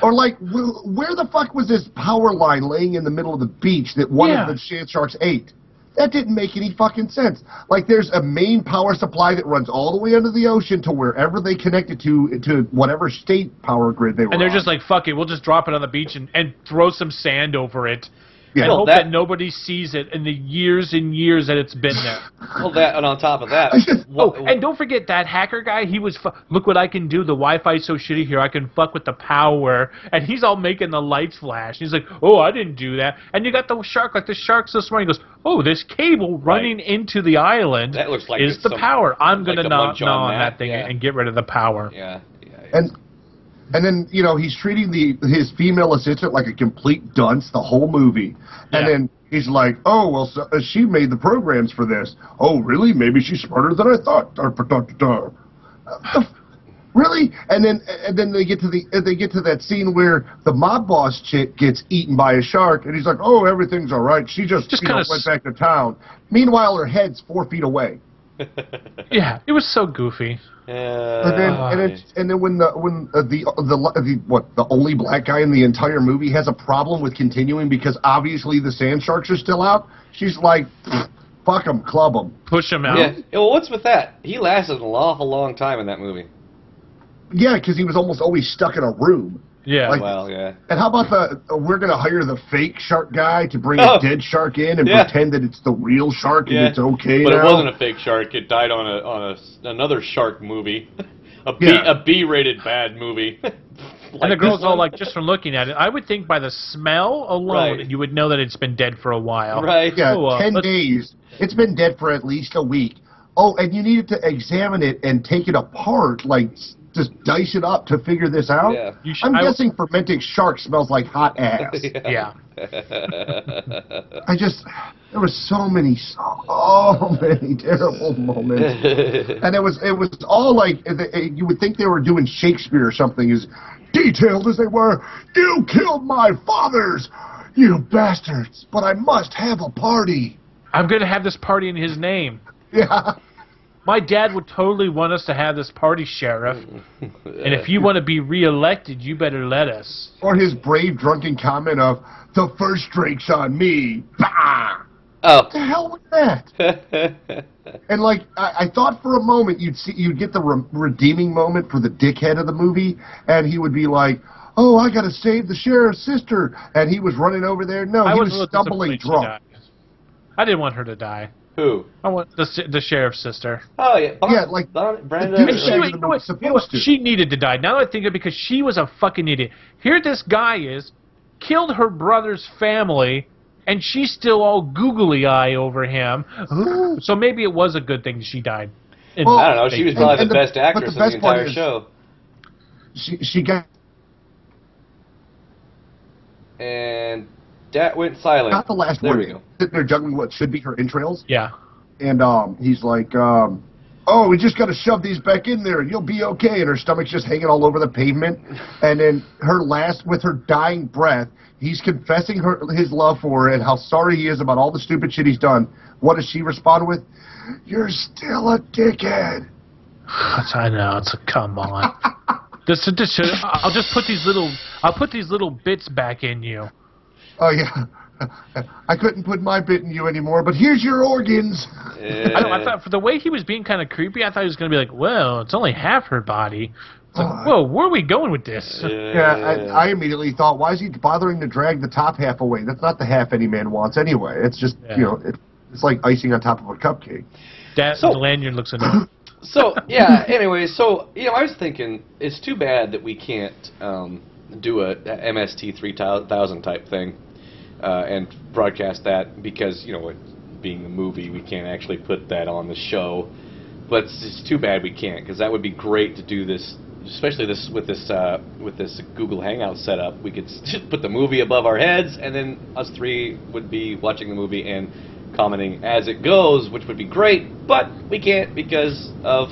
[SPEAKER 3] Or like, where the fuck was this power line laying in the middle of the beach that one of the sand sharks ate? That didn't make any fucking sense. Like, there's a main power supply that runs all the way under the ocean to wherever they connect it to whatever state power grid they were
[SPEAKER 2] And they're
[SPEAKER 3] on.
[SPEAKER 2] just like, fuck it, we'll just drop it on the beach and throw some sand over it.
[SPEAKER 3] Yeah.
[SPEAKER 2] And
[SPEAKER 1] Well,
[SPEAKER 2] hope that nobody sees it in the years and years that it's been there.
[SPEAKER 1] Well, that, and on top of that,
[SPEAKER 2] Oh, and don't forget that hacker guy. He was, look what I can do. The Wi-Fi's so shitty here. I can fuck with the power. And he's all making the lights flash. He's like, oh, I didn't do that. And you got the shark, like the shark's so smart. He goes, oh, this cable running into the island
[SPEAKER 1] that looks like
[SPEAKER 2] is
[SPEAKER 1] it's
[SPEAKER 2] the
[SPEAKER 1] some-
[SPEAKER 2] power. I'm
[SPEAKER 1] like
[SPEAKER 2] going to
[SPEAKER 1] a
[SPEAKER 2] gnaw
[SPEAKER 1] munch
[SPEAKER 2] on
[SPEAKER 1] on
[SPEAKER 2] that thing
[SPEAKER 1] yeah.
[SPEAKER 2] and get rid of the power.
[SPEAKER 1] Yeah.
[SPEAKER 3] And then, you know, he's treating his female assistant like a complete dunce the whole movie. And then he's like, oh, well, so, she made the programs for this. Oh, really? Maybe she's smarter than I thought. Really? And then they get to that scene where the mob boss chick gets eaten by a shark, and he's like, oh, everything's all right. She just went back to town. Meanwhile, her head's 4 feet away.
[SPEAKER 2] Yeah, it was so goofy.
[SPEAKER 3] And then when the only black guy in the entire movie has a problem with continuing because obviously the sand sharks are still out, she's like, fuck them, club them,
[SPEAKER 2] push him out.
[SPEAKER 1] Yeah. Well, what's with that? He lasted an awful long time in that movie.
[SPEAKER 3] Yeah, because he was almost always stuck in a room.
[SPEAKER 2] Yeah.
[SPEAKER 3] Like,
[SPEAKER 1] Well, yeah.
[SPEAKER 3] And how about we're going to hire the fake shark guy to bring a dead shark in and pretend that it's the real shark and it's okay
[SPEAKER 1] But
[SPEAKER 3] now?
[SPEAKER 1] it wasn't a fake shark. It died on another shark movie. A B-rated bad movie.
[SPEAKER 2] And the girl's all like, just from looking at it, I would think by the smell alone, you would know that it's been dead for a while.
[SPEAKER 1] Right.
[SPEAKER 3] Yeah, 10 days. It's been dead for at least a week. Oh, and you needed to examine it and take it apart, like just dice it up to figure this out?
[SPEAKER 1] Yeah.
[SPEAKER 3] I'm guessing fermenting shark smells like hot ass.
[SPEAKER 2] Yeah.
[SPEAKER 3] There was so many terrible moments. And it was all like, you would think they were doing Shakespeare or something, as detailed as they were. You killed my fathers, you bastards, but I must have a party.
[SPEAKER 2] I'm going to have this party in his name.
[SPEAKER 3] Yeah.
[SPEAKER 2] My dad would totally want us to have this party, Sheriff. And if you want to be reelected, you better let us.
[SPEAKER 3] Or his brave drunken comment of, the first drink's on me. Bah!
[SPEAKER 1] Oh.
[SPEAKER 3] What the hell was that? And like, I thought for a moment you'd get the redeeming moment for the dickhead of the movie, and he would be like, oh, I gotta save the sheriff's sister, and he was running over there. No, he was stumbling drunk.
[SPEAKER 2] I didn't want her to die.
[SPEAKER 1] Who?
[SPEAKER 2] I want the sheriff's sister.
[SPEAKER 1] Oh, yeah.
[SPEAKER 3] Brenda.
[SPEAKER 2] She needed to die. Now that I think of it, because she was a fucking idiot. Here this guy is, killed her brother's family, and she's still all googly eye over him. So maybe it was a good thing she died.
[SPEAKER 1] Well, I don't know. She was probably the best actress in the entire show.
[SPEAKER 3] She got...
[SPEAKER 1] And that went silent.
[SPEAKER 3] Not the last
[SPEAKER 1] there
[SPEAKER 3] word.
[SPEAKER 1] We go.
[SPEAKER 3] Sitting there juggling what should be her entrails.
[SPEAKER 2] Yeah.
[SPEAKER 3] And he's like, oh, we just got to shove these back in there and you'll be okay. And her stomach's just hanging all over the pavement. And then with her dying breath, he's confessing his love for her and how sorry he is about all the stupid shit he's done. What does she respond with? You're still a dickhead.
[SPEAKER 2] I know. It's a come on. I'll just put these little bits back in you.
[SPEAKER 3] Oh yeah. I couldn't put my bit in you anymore, but here's your organs.
[SPEAKER 2] I thought for the way he was being kind of creepy, I thought he was going to be like, well, it's only half her body. It's like, whoa, where are we going with this?
[SPEAKER 3] Yeah, I immediately thought, why is he bothering to drag the top half away? That's not the half any man wants anyway. It's just, it's like icing on top of a cupcake.
[SPEAKER 2] The lanyard looks annoying.
[SPEAKER 1] So, yeah, anyway, I was thinking, it's too bad that we can't do a MST 3000 type thing and broadcast that because, being a movie, we can't actually put that on the show. But it's too bad we can't, because that would be great to do this, especially with this Google Hangout setup. We could put the movie above our heads, and then us three would be watching the movie and commenting as it goes, which would be great, but we can't because of,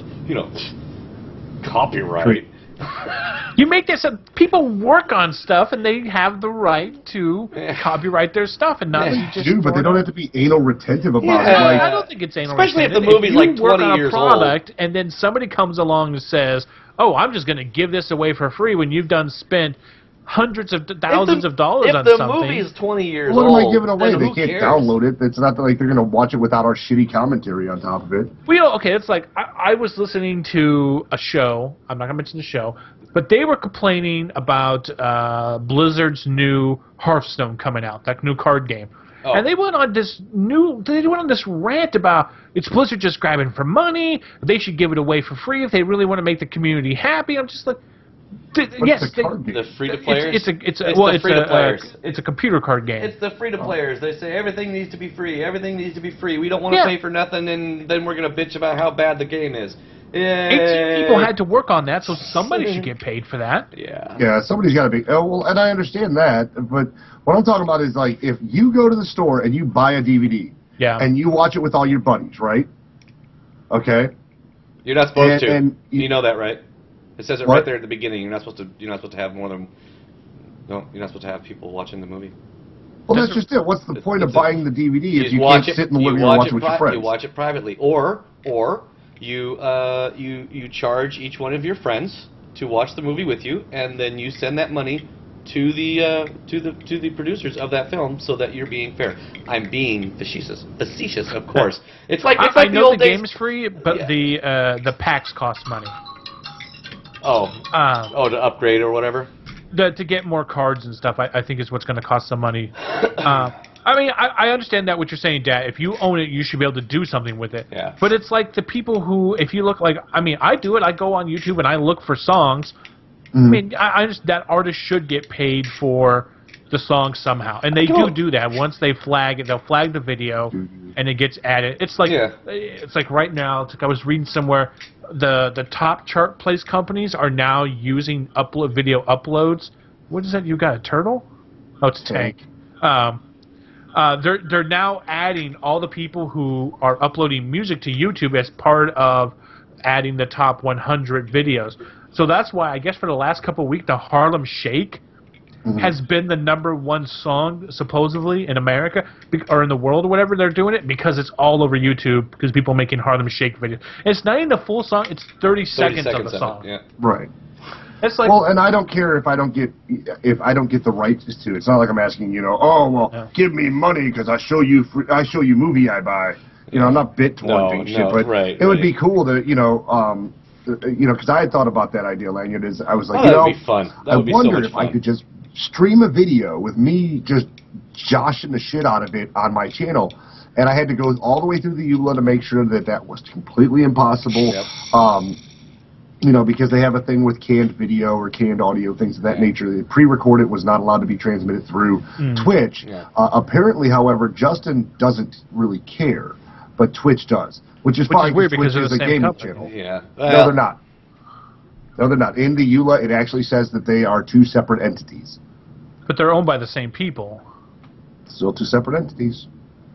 [SPEAKER 1] copyright.
[SPEAKER 2] You make this up. People work on stuff, and they have the right to copyright their stuff, and not just
[SPEAKER 3] do, but they don't have to be anal retentive about it.
[SPEAKER 2] Like, I don't think it's anal
[SPEAKER 1] especially
[SPEAKER 2] retentive.
[SPEAKER 1] if the movie's like 20
[SPEAKER 2] work on
[SPEAKER 1] years
[SPEAKER 2] a product, and then somebody comes along and says, "Oh, I'm just going to give this away for free," when you've done spent hundreds of thousands of dollars on
[SPEAKER 1] if
[SPEAKER 2] something.
[SPEAKER 1] the movie's 20 years
[SPEAKER 3] What
[SPEAKER 1] old,
[SPEAKER 3] am I giving away?
[SPEAKER 1] then
[SPEAKER 3] They
[SPEAKER 1] who
[SPEAKER 3] can't
[SPEAKER 1] cares?
[SPEAKER 3] download it. It's not like they're going to watch it without our shitty commentary on top of it.
[SPEAKER 2] Well, okay, it's like I was listening to a show. I'm not gonna mention the show, but they were complaining about Blizzard's new Hearthstone coming out, that new card game.
[SPEAKER 1] Oh.
[SPEAKER 2] And they went on this rant about it's Blizzard just grabbing for money. They should give it away for free if they really want to make the community happy. I'm just like, yes,
[SPEAKER 3] the card game?
[SPEAKER 1] The free-to-players?
[SPEAKER 2] It's
[SPEAKER 1] the free-to-players.
[SPEAKER 2] it's a computer card game.
[SPEAKER 1] It's the free-to-players. They say everything needs to be free. Everything needs to be free. We don't want to pay for nothing, and then we're going to bitch about how bad the game is.
[SPEAKER 2] 18 people had to work on that, so somebody should get paid for that.
[SPEAKER 1] Yeah.
[SPEAKER 3] Yeah, somebody's got to be. Oh, well, and I understand that, but what I'm talking about is like if you go to the store and you buy a DVD, and you watch it with all your buddies, right? Okay.
[SPEAKER 1] You're not supposed to.
[SPEAKER 3] And
[SPEAKER 1] you know that, right? It says it
[SPEAKER 3] What?
[SPEAKER 1] right there at the beginning. You're not supposed to have more than. No, you're not supposed to have people watching the movie.
[SPEAKER 3] Well, that's just it. What's the point of buying the DVD if you
[SPEAKER 1] watch
[SPEAKER 3] can't sit in the living room and watch it with your friends?
[SPEAKER 1] You watch it privately, or you charge each one of your friends to watch the movie with you, and then you send that money to the producers of that film, so that you're being fair. I'm being facetious, of course. It's like
[SPEAKER 2] I
[SPEAKER 1] the
[SPEAKER 2] know
[SPEAKER 1] old
[SPEAKER 2] the
[SPEAKER 1] days.
[SPEAKER 2] game's free, but the packs cost money.
[SPEAKER 1] To upgrade or whatever.
[SPEAKER 2] To get more cards and stuff, I think is what's going to cost some money. I mean, I understand that what you're saying, Dad. If you own it, you should be able to do something with it.
[SPEAKER 1] Yeah.
[SPEAKER 2] But it's like the people who, if you look like, I mean, I do it. I go on YouTube and I look for songs. I mean, I just that artist should get paid for the song somehow, and they do that. Once they flag it, they'll flag the video, and it gets added. It's like it's like right now. It's like I was reading somewhere, the top chart place companies are now using video uploads. What is that? You got a turtle? Oh, it's a tank. They're now adding all the people who are uploading music to YouTube as part of adding the top 100 videos. So that's why I guess for the last couple of weeks, the Harlem Shake has been the #1 song supposedly in America or in the world or whatever. They're doing it because it's all over YouTube because people are making Harlem Shake videos. It's not even the full song; it's 30 seconds of the song.
[SPEAKER 1] Yeah.
[SPEAKER 3] Right.
[SPEAKER 2] It's like,
[SPEAKER 3] well, and I don't care if I don't get the rights to it. It's not like I'm asking, give me money because I show you movie I buy. I'm not BitTorrenting shit, but it would be cool to because I had thought about that idea, Lanyard. I was like,
[SPEAKER 1] that would be fun. That would be so much
[SPEAKER 3] wondered if
[SPEAKER 1] fun.
[SPEAKER 3] I could just stream a video with me just joshing the shit out of it on my channel, and I had to go all the way through the EULA to make sure that was completely impossible. Yep. Because they have a thing with canned video or canned audio, things of that nature. The pre-recorded was not allowed to be transmitted through Twitch. Yeah. Apparently, however, Justin doesn't really care, but Twitch does, which is fine.
[SPEAKER 2] Weird
[SPEAKER 3] Twitch
[SPEAKER 2] because
[SPEAKER 3] is
[SPEAKER 2] they're the
[SPEAKER 3] a
[SPEAKER 2] same
[SPEAKER 3] gaming
[SPEAKER 2] company.
[SPEAKER 3] channel.
[SPEAKER 1] Yeah.
[SPEAKER 3] No, they're not. No, they're not. In the EULA, it actually says that they are two separate entities.
[SPEAKER 2] But they're owned by the same people.
[SPEAKER 3] Still two separate entities.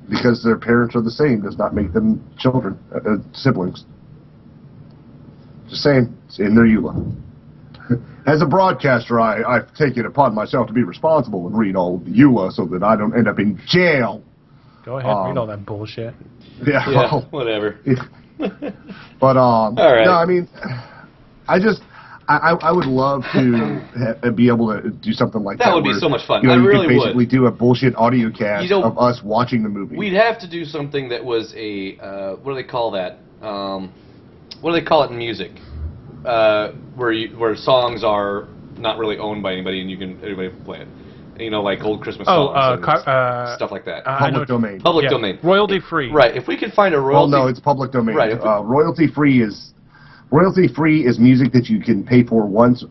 [SPEAKER 3] Because their parents are the same does not make them children, siblings. Just saying, it's in their EULA. As a broadcaster, I take it upon myself to be responsible and read all of the EULA so that I don't end up in jail.
[SPEAKER 2] Go ahead, read all that bullshit.
[SPEAKER 3] Yeah, well,
[SPEAKER 1] whatever.
[SPEAKER 3] But
[SPEAKER 1] all right.
[SPEAKER 3] No, I mean, I would love to be able to do something like that.
[SPEAKER 1] That would be so much fun. I
[SPEAKER 3] you
[SPEAKER 1] really
[SPEAKER 3] could basically
[SPEAKER 1] would.
[SPEAKER 3] do a bullshit audio cast of us watching the movie.
[SPEAKER 1] We'd have to do something that was a what do they call that? What do they call it in music? Where songs are not really owned by anybody and anybody can play it. Like old Christmas songs and stuff like that.
[SPEAKER 3] Public domain.
[SPEAKER 1] Public domain.
[SPEAKER 2] Royalty free.
[SPEAKER 1] Right. If we could find a royalty.
[SPEAKER 3] Well, no, it's public domain.
[SPEAKER 1] Right.
[SPEAKER 3] Royalty free is music that you can pay for once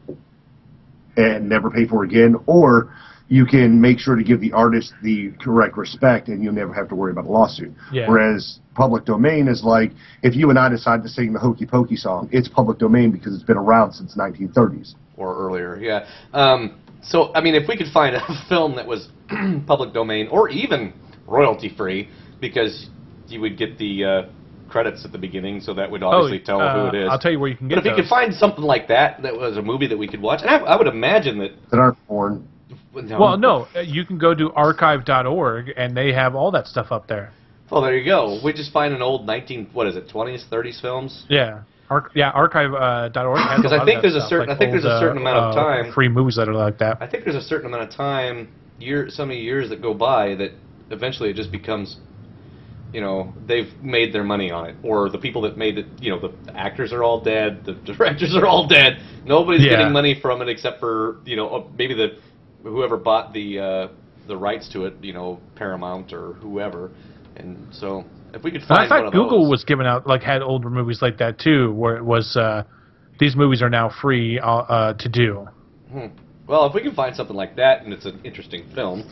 [SPEAKER 3] and never pay for again, or you can make sure to give the artist the correct respect and you'll never have to worry about a lawsuit. Yeah. Whereas public domain is like, if you and I decide to sing the Hokey Pokey song, it's public domain because it's been around since 1930s.
[SPEAKER 1] Or earlier, yeah. So, I mean, if we could find a film that was public domain or even royalty free, because you would get the credits at the beginning, so that would obviously tell who it is.
[SPEAKER 2] I'll tell you where you can get
[SPEAKER 1] But if you could find something like that was a movie that we could watch, and I would imagine that
[SPEAKER 3] aren't foreign.
[SPEAKER 2] Well, no, you can go to archive.org, and they have all that stuff up there.
[SPEAKER 1] Well, there you go. We just find an old 20s, 30s films.
[SPEAKER 2] Yeah. archive.org has
[SPEAKER 1] Because
[SPEAKER 2] a lot
[SPEAKER 1] I think
[SPEAKER 2] of
[SPEAKER 1] there's
[SPEAKER 2] that
[SPEAKER 1] a
[SPEAKER 2] stuff,
[SPEAKER 1] certain
[SPEAKER 2] like
[SPEAKER 1] I think there's a
[SPEAKER 2] old,
[SPEAKER 1] certain amount of time.
[SPEAKER 2] free movies that are like that.
[SPEAKER 1] I think there's a certain amount of time, so many years that go by that eventually it just becomes, they've made their money on it, or the people that made it, the actors are all dead, the directors are all dead. Nobody's getting money from it except for maybe whoever bought the rights to it, Paramount or whoever, and so. If we could find
[SPEAKER 2] I thought
[SPEAKER 1] one of
[SPEAKER 2] Google
[SPEAKER 1] those.
[SPEAKER 2] was giving out had older movies like that too, where it was these movies are now free to do.
[SPEAKER 1] Well, if we can find something like that and it's an interesting film,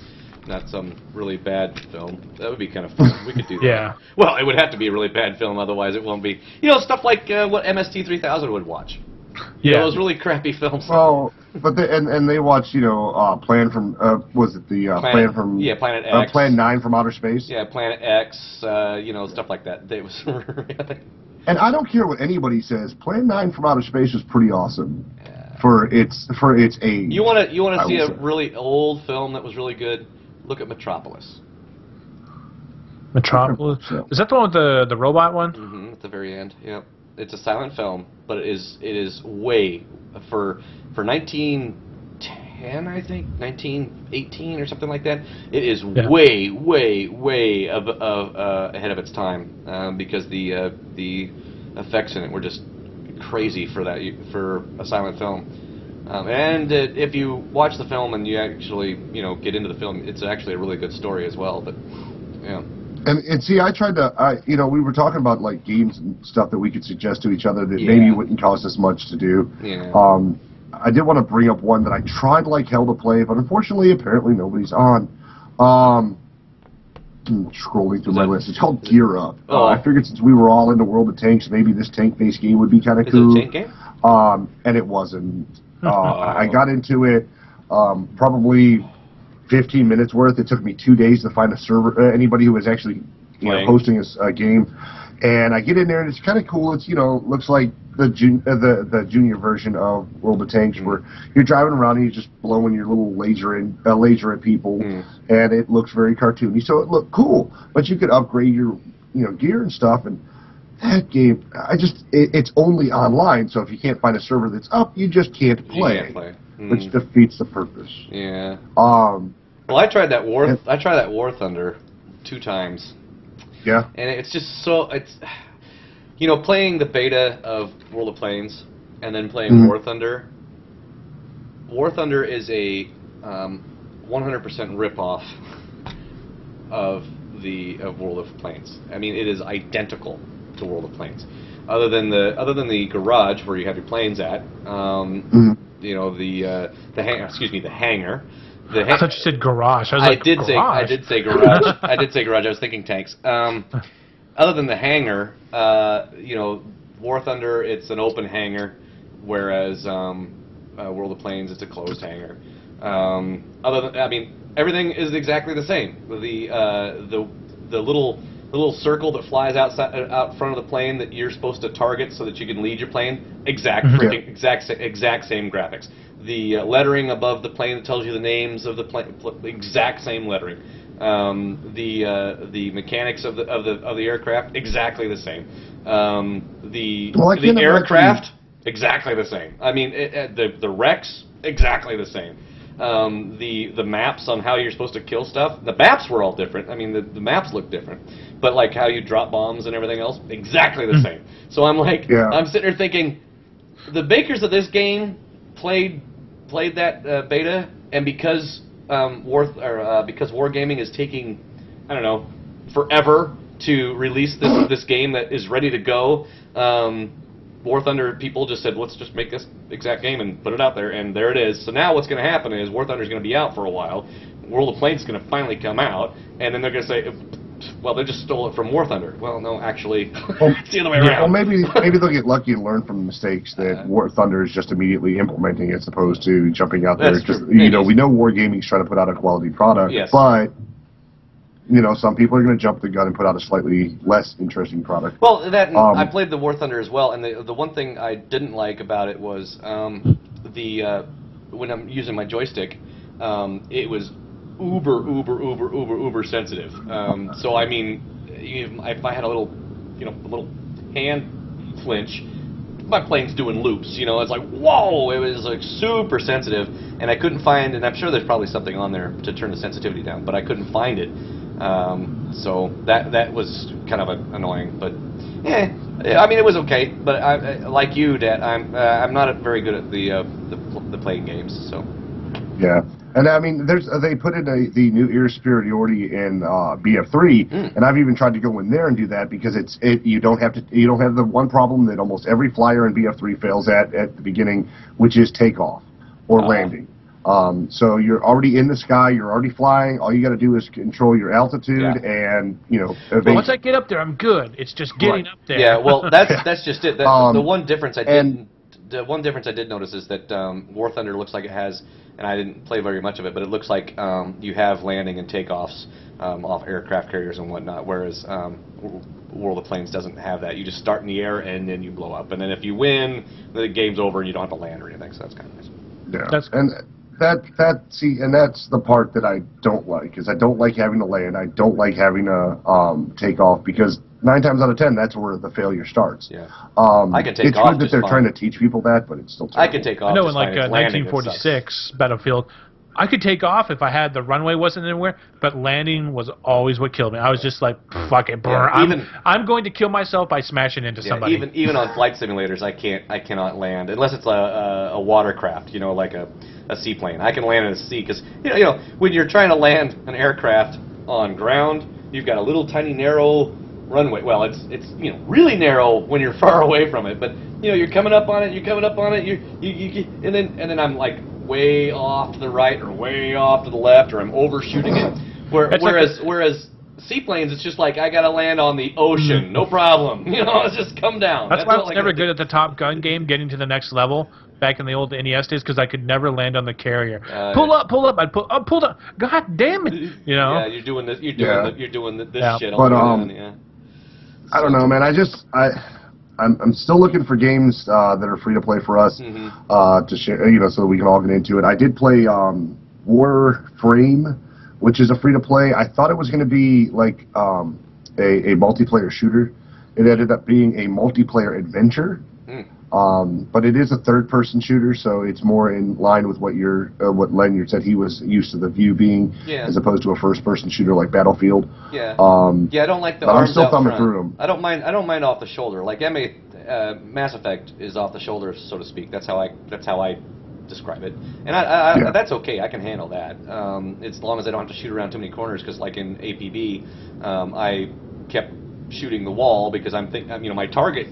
[SPEAKER 1] not some really bad film, that would be kind of fun. We could do that.
[SPEAKER 2] Yeah.
[SPEAKER 1] Well, it would have to be a really bad film, otherwise it won't be. Stuff like what MST3000 would watch.
[SPEAKER 2] Yeah.
[SPEAKER 1] Those really crappy films.
[SPEAKER 3] Well, but they watch Plan from was it the Plan from
[SPEAKER 1] Planet X,
[SPEAKER 3] Plan 9 from Outer Space?
[SPEAKER 1] Yeah, Planet X, stuff like that. They was.
[SPEAKER 3] And I don't care what anybody says. Plan 9 from Outer Space was pretty awesome for its age.
[SPEAKER 1] You want to see a really old film that was really good? Look at Metropolis.
[SPEAKER 2] Metropolis? Is that the one with the robot one?
[SPEAKER 1] Mm-hmm, at the very end. Yep. It's a silent film, but it is way for 1910, I think 1918 or something like that. It is way ahead of its time because the effects in it were just crazy for a silent film. And if you watch the film and you actually get into the film, it's actually a really good story as well. But yeah.
[SPEAKER 3] And see, I tried to, we were talking about like games and stuff that we could suggest to each other that maybe wouldn't cost us much to do.
[SPEAKER 1] Yeah.
[SPEAKER 3] I did want to bring up one that I tried like hell to play, but unfortunately, apparently nobody's on. Scrolling through my list. It's called Gear Up. I figured since we were all into World of Tanks, maybe this tank-based game would be kind of cool.
[SPEAKER 1] Is it a tank game?
[SPEAKER 3] And it wasn't. I got into it probably 15 minutes worth. It took me 2 days to find a server, anybody who was actually hosting a game. And I get in there and it's kind of cool. It's looks like the junior version of World of Tanks, where you're driving around and you're just blowing your little laser at people, and it looks very cartoony. So it looked cool, but you could upgrade your gear and stuff. And that game, it's only online. So if you can't find a server that's up, you just can't play.
[SPEAKER 1] You can't play.
[SPEAKER 3] Which defeats the purpose.
[SPEAKER 1] Yeah.
[SPEAKER 3] Well,
[SPEAKER 1] I tried that War Thunder 2 times.
[SPEAKER 3] Yeah.
[SPEAKER 1] And it's just playing the beta of World of Planes and then playing War Thunder. War Thunder is a 100% rip-off of World of Planes. I mean, it is identical to World of Planes, other than the garage where you have your planes at. The hangar.
[SPEAKER 2] I thought you said garage. I did
[SPEAKER 1] say garage. I did say garage. I was thinking tanks. Other than the hangar, War Thunder, it's an open hangar, whereas World of Planes, it's a closed hangar. Everything is exactly the same. The little circle that flies out front of the plane that you're supposed to target so that you can lead your plane, exact same graphics. The lettering above the plane that tells you the names of the plane, exact same lettering. The mechanics of the aircraft, exactly the same. The aircraft, exactly the same. I mean, the wrecks, exactly the same. The maps on how you're supposed to kill stuff, the maps were all different. I mean, the maps look different, but like how you drop bombs and everything else, exactly the same. So I'm like, I'm sitting there thinking, the makers of this game played that beta, and because Wargaming is taking, I don't know, forever to release this game that is ready to go, War Thunder people just said, let's just make this exact game and put it out there, and there it is. So now what's going to happen is War Thunder is going to be out for a while, World of Planes is going to finally come out, and then they're going to say, well, they just stole it from War Thunder. Well, no, actually, it's the other way around.
[SPEAKER 3] Well, maybe they'll get lucky and learn from the mistakes that War Thunder is just immediately implementing as opposed to jumping out there. We know Wargaming's trying to put out a quality product, but some people are going to jump the gun and put out a slightly less interesting product.
[SPEAKER 1] Well, I played the War Thunder as well, and the one thing I didn't like about it was when I'm using my joystick, it was uber sensitive. So I mean, if I had a little hand flinch, my plane's doing loops. You know, it's like, whoa! It was like super sensitive, and I couldn't find. And I'm sure there's probably something on there to turn the sensitivity down, but I couldn't find it. So that was kind of annoying, but yeah, I mean it was okay. But like you, Dad, I'm not very good at the playing games, so.
[SPEAKER 3] Yeah, and I mean, they put in the new air superiority in BF3, and I've even tried to go in there and do that because you don't have the one problem that almost every flyer in BF3 fails at the beginning, which is takeoff or landing. So you're already in the sky, you're already flying. All you got to do is control your altitude, and
[SPEAKER 2] Well, once I get up there, I'm good. It's just getting up there.
[SPEAKER 1] Yeah, well, that's just it. The one difference I did notice is that War Thunder looks like it has, and I didn't play very much of it, but it looks like you have landing and takeoffs off aircraft carriers and whatnot, whereas World of Planes doesn't have that. You just start in the air and then you blow up, and then if you win, the game's over and you don't have to land or anything. So that's kind of nice.
[SPEAKER 3] Yeah,
[SPEAKER 2] that's
[SPEAKER 3] and that's the part that I don't like, is I don't like having to land. I don't like having to take off, because 9 times out of 10, that's where the failure starts.
[SPEAKER 1] Yeah. I can take
[SPEAKER 3] it's
[SPEAKER 1] off
[SPEAKER 3] good that they're trying to teach people that, but it's still terrible.
[SPEAKER 1] I can take off.
[SPEAKER 2] I know in like 1946 Battlefield, I could take off if I had the runway wasn't anywhere, but landing was always what killed me. I was just like, fuck it, burn.
[SPEAKER 1] Yeah,
[SPEAKER 2] I'm going to kill myself by smashing into somebody.
[SPEAKER 1] Even on flight simulators, I cannot land unless it's a watercraft, like a seaplane. I can land in a sea because when you're trying to land an aircraft on ground, you've got a little tiny narrow runway. Well, it's really narrow when you're far away from it, but you're coming up on it, and then I'm like way off to the right or way off to the left, or I'm overshooting it. Whereas seaplanes, it's just like I gotta land on the ocean, no problem. It's just come down.
[SPEAKER 2] That's why I was never good at the Top Gun game, getting to the next level back in the old NES days, because I could never land on the carrier. Pull up! I'd pulled up. God damn it!
[SPEAKER 1] Yeah, you're doing this. You're doing this shit.
[SPEAKER 3] But I don't know, man. I'm still looking for games that are free to play for us to share, so we can all get into it. I did play Warframe, which is a free to play. I thought it was going to be like a multiplayer shooter. It ended up being a multiplayer adventure. But it is a third-person shooter, so it's more in line with what Leonard said he was used to the view being, as opposed to a first-person shooter like Battlefield.
[SPEAKER 1] Yeah. I don't like the arms
[SPEAKER 3] I'm still
[SPEAKER 1] out
[SPEAKER 3] thumbing
[SPEAKER 1] front.
[SPEAKER 3] through them.
[SPEAKER 1] I don't mind off the shoulder. Like Mass Effect is off the shoulder, so to speak. That's how I describe it, and that's okay. I can handle that. As long as I don't have to shoot around too many corners, because like in APB, I kept shooting the wall because I'm thinking, my target.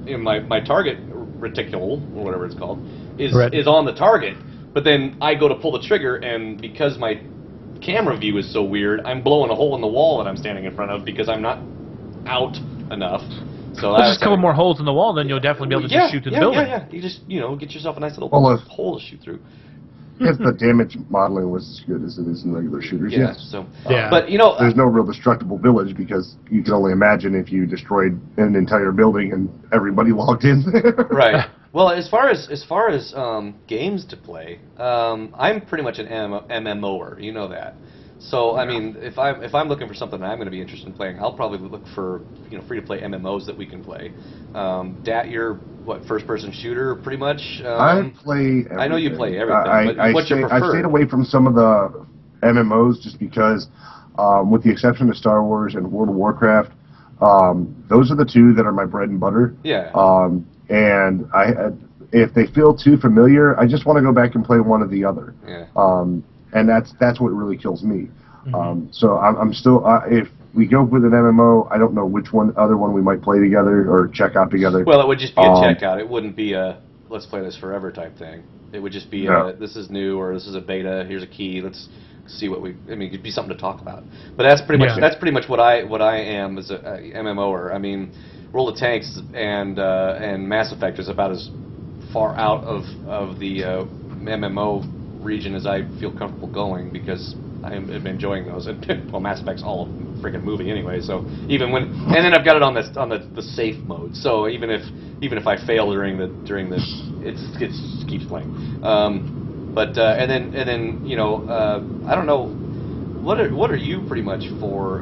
[SPEAKER 1] My target reticule, or whatever it's called, is on the target, but then I go to pull the trigger, and because my camera view is so weird, I'm blowing a hole in the wall that I'm standing in front of because I'm not out enough. So
[SPEAKER 2] well, just a couple more holes in the wall, then you'll definitely be able to just shoot through the building.
[SPEAKER 1] Yeah. You just get yourself a nice little hole to shoot through.
[SPEAKER 3] If the damage modeling was as good as it is in regular shooters,
[SPEAKER 1] But
[SPEAKER 3] there's no real destructible village, because you can only imagine if you destroyed an entire building and everybody logged in there.
[SPEAKER 1] Right. Well, as far as games to play, I'm pretty much an MMOer. You know that. So I mean, if I'm looking for something that I'm going to be interested in playing, I'll probably look for free to play MMOs that we can play. You're what, first-person shooter, pretty much?
[SPEAKER 3] I play everything.
[SPEAKER 1] I know you play everything, but what's your preferred?
[SPEAKER 3] I stayed away from some of the MMOs just because, with the exception of Star Wars and World of Warcraft, those are the two that are my bread and butter.
[SPEAKER 1] Yeah.
[SPEAKER 3] And if they feel too familiar, I just want to go back and play one or the other.
[SPEAKER 1] Yeah.
[SPEAKER 3] And that's what really kills me. So I'm still, if we go with an MMO, I don't know which other one we might play together or check out together.
[SPEAKER 1] Well, it would just be a checkout. It wouldn't be a let's play this forever type thing. It would just be this is new, or this is a beta. Here's a key. Let's see what it'd be something to talk about. But that's pretty much what I am as a MMOer. I mean, World of Tanks and Mass Effect is about as far out of the MMO region as I feel comfortable going, because I'm enjoying those. And well, Mass Effect's all a freaking movie anyway. So and then I've got it on the safe mode. So even if I fail during this, it keeps playing. And then I don't know, what are you pretty much for,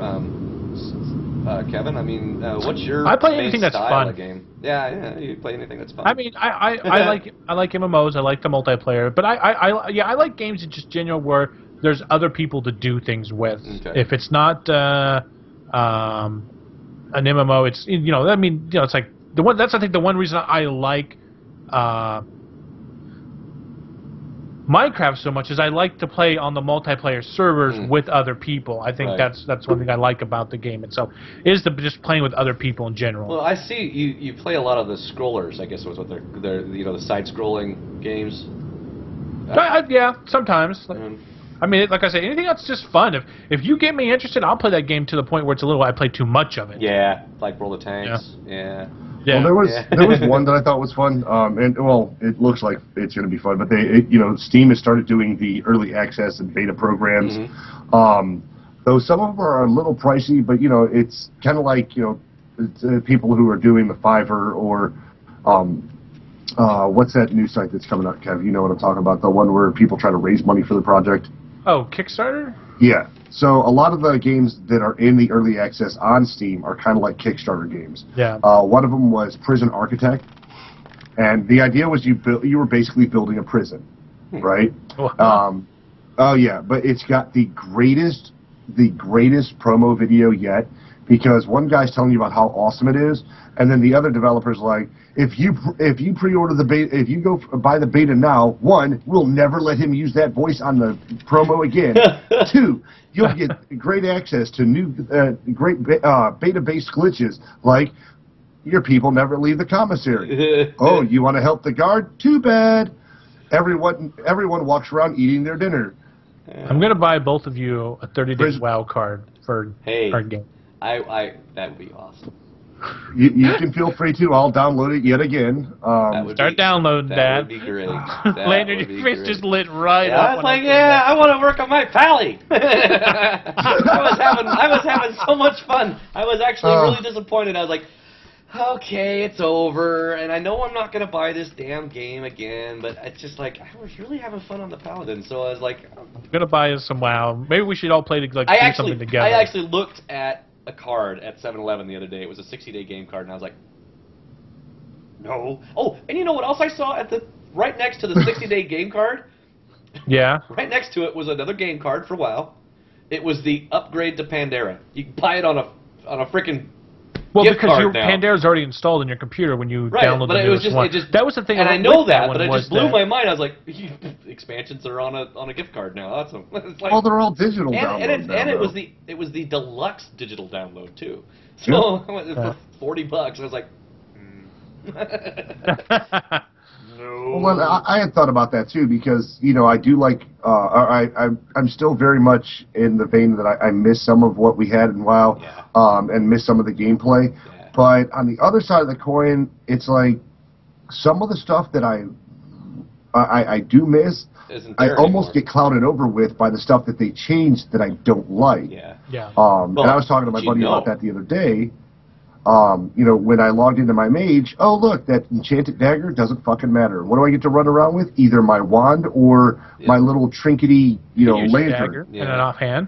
[SPEAKER 1] Kevin? I mean, what's your
[SPEAKER 2] I play
[SPEAKER 1] main
[SPEAKER 2] anything that's
[SPEAKER 1] style
[SPEAKER 2] fun.
[SPEAKER 1] of game? Yeah, you play anything that's fun.
[SPEAKER 2] I mean, I like MMOs. I like the multiplayer, but I like games in just general where there's other people to do things with.
[SPEAKER 1] Okay.
[SPEAKER 2] If it's not an MMO, it's I mean it's like the one. That's I think the one reason I like Minecraft so much is I like to play on the multiplayer servers with other people. I think that's one thing I like about the game itself is just playing with other people in general.
[SPEAKER 1] Well, I see you play a lot of the scrollers. I guess was what they're the side-scrolling games.
[SPEAKER 2] Yeah, sometimes. I mean, like I say, anything that's just fun. If you get me interested, I'll play that game to the point where it's a little. I play too much of it.
[SPEAKER 1] Yeah, like Roll the Tanks. Yeah.
[SPEAKER 2] Yeah.
[SPEAKER 3] Well, there was one that I thought was fun, and well, it looks like it's going to be fun. But Steam has started doing the early access and beta programs. Though some of them are a little pricey, but it's kind of like it's, people who are doing the Fiverr or what's that new site that's coming out, Kev? You know what I'm talking about? The one where people try to raise money for the project.
[SPEAKER 2] Oh, Kickstarter?
[SPEAKER 3] Yeah. So a lot of the games that are in the early access on Steam are kind of like Kickstarter games.
[SPEAKER 2] Yeah.
[SPEAKER 3] One of them was Prison Architect, and the idea was you were basically building a prison, right? Oh yeah, but it's got the greatest promo video yet, because one guy's telling you about how awesome it is, and then the other developer's like, if you pre-order the beta, if you go buy the beta now, 1, we'll never let him use that voice on the promo again. 2, you'll get great access to new great beta-based glitches like your people never leave the commissary. Oh, you want to help the guard? Too bad. Everyone walks around eating their dinner.
[SPEAKER 2] I'm gonna buy both of you a 30-day WoW card for card game.
[SPEAKER 1] That would be awesome.
[SPEAKER 3] You can feel free to. I'll download it yet again.
[SPEAKER 2] Start downloading that.
[SPEAKER 1] That would be great.
[SPEAKER 2] Landon, your face just lit right up.
[SPEAKER 1] I was like, I want to work on my pally. I was having so much fun. I was actually really disappointed. I was like, okay, it's over, and I know I'm not going to buy this damn game again, but it's just like, I was really having fun on the Paladin, so I was like... I'm
[SPEAKER 2] going to buy us some WoW. Maybe we should all play something together.
[SPEAKER 1] I actually looked at a card at 7-Eleven the other day. It was a 60-day game card, and I was like, no. Oh, and you know what else I saw right next to the 60-day game card?
[SPEAKER 2] Yeah.
[SPEAKER 1] Right next to it was another game card for WoW. It was the upgrade to Pandera. You can buy it on a freaking...
[SPEAKER 2] Well, because your Pandera's already installed in your computer when you download the newest one. That was the thing.
[SPEAKER 1] And I know that, but it just blew my mind. I was like, expansions are on a gift card now. That's it's like,
[SPEAKER 3] they're all digital downloads.
[SPEAKER 1] And it was the deluxe digital download too. So for $40, I was like, no.
[SPEAKER 3] Well, I had thought about that too, because I do like. I'm still very much in the vein that I miss some of what we had in WoW, and miss some of the gameplay. Yeah. But on the other side of the coin, it's like some of the stuff that I do miss. I almost get clouded over with by the stuff that they changed that I don't like.
[SPEAKER 1] Yeah.
[SPEAKER 3] And I was talking to my buddy about that the other day. When I logged into my mage, oh look, that enchanted dagger doesn't fucking matter. What do I get to run around with? Either my wand or my little trinkety, lantern.
[SPEAKER 2] Dagger and an offhand.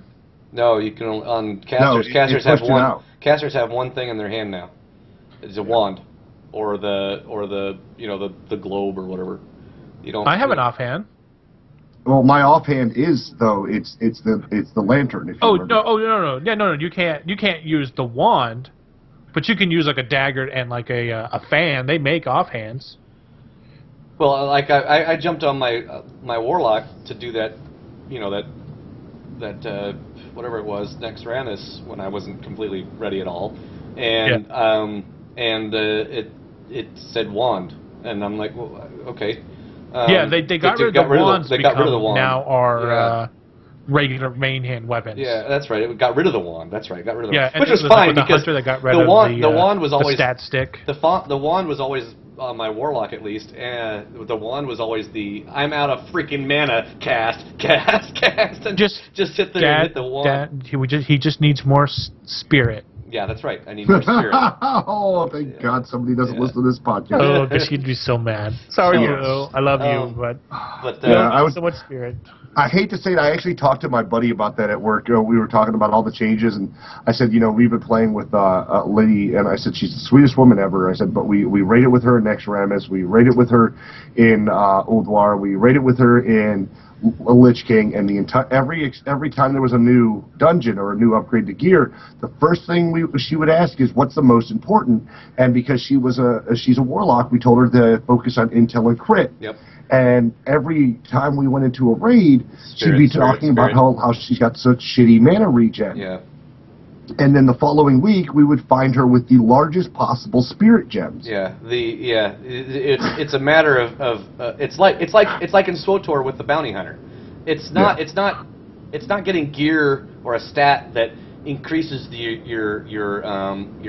[SPEAKER 1] No, you can on casters. Casters have one. Casters have one thing in their hand now. It's a wand, or the globe or whatever. You don't.
[SPEAKER 2] I have an offhand.
[SPEAKER 3] Well, my offhand is though it's the lantern. If you
[SPEAKER 2] no. Yeah, no. You can't use the wand. But you can use like a dagger and like a fan. They make offhands.
[SPEAKER 1] Well, like I jumped on my warlock to do that, that whatever it was, next Ranus, when I wasn't completely ready at all, and it said wand, and I'm like, well, okay.
[SPEAKER 2] They got rid of the wands.
[SPEAKER 1] They got rid of the wand.
[SPEAKER 2] Now are regular main hand weapons.
[SPEAKER 1] Yeah, that's right. It got rid of the wand. That's right. Got rid of the
[SPEAKER 2] wand.
[SPEAKER 1] Which was fine because
[SPEAKER 2] the got rid of
[SPEAKER 1] the wand was always
[SPEAKER 2] the stat stick.
[SPEAKER 1] The wand was always on my warlock at least, and the wand was always the I'm out of freaking mana cast, and just sit there and hit the wand.
[SPEAKER 2] He just needs more spirit.
[SPEAKER 1] Yeah, that's right. I need more spirit.
[SPEAKER 3] Oh, thank God somebody doesn't listen to this podcast.
[SPEAKER 2] Oh, because she'd be so mad. Sorry,
[SPEAKER 3] Yes.
[SPEAKER 2] Lou. I love you, but
[SPEAKER 1] But
[SPEAKER 3] I was
[SPEAKER 2] so much spirit.
[SPEAKER 3] I hate to say it, I actually talked to my buddy about that at work. We were talking about all the changes, and I said, you know, we've been playing with Liddy, and I said, she's the sweetest woman ever. I said, but we rated with her in Nexramis, we rated with her in Oudwar, we rated with her in Lich King, and the entire every time there was a new dungeon or a new upgrade to gear, the first thing she would ask is, what's the most important? And because she's a warlock, we told her to focus on intel and crit.
[SPEAKER 1] Yep.
[SPEAKER 3] And every time we went into a raid, she'd be talking about how she's got such shitty mana regen.
[SPEAKER 1] Yeah.
[SPEAKER 3] And then the following week, we would find her with the largest possible spirit gems.
[SPEAKER 1] Yeah. It's a matter of it's like in SWTOR with the bounty hunter. It's not getting gear or a stat that increases your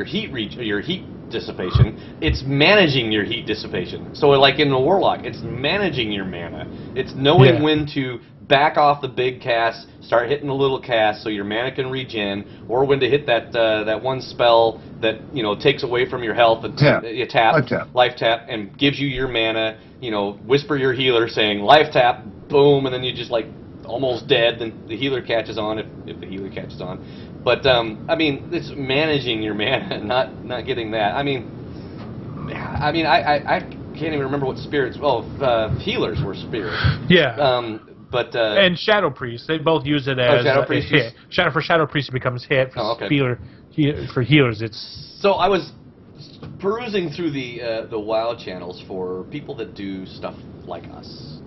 [SPEAKER 1] heat dissipation. It's managing your heat dissipation. So like in the warlock, it's managing your mana. It's knowing when to back off the big cast, start hitting the little cast so your mana can regen, or when to hit that one spell that takes away from your health and you life tap, and gives you your mana. Whisper your healer saying life tap, boom, and then you just like almost dead. Then the healer catches on if the healer catches on. But I mean, it's managing your mana, not getting that. I can't even remember what spirits. Well, healers were spirits.
[SPEAKER 2] Yeah.
[SPEAKER 1] And
[SPEAKER 2] Shadow Priest, they both use it as
[SPEAKER 1] Shadow Priest
[SPEAKER 2] hit. For Shadow Priest, it becomes hit. For healers, it's.
[SPEAKER 1] So I was perusing through the WoW channels for people that do stuff like us,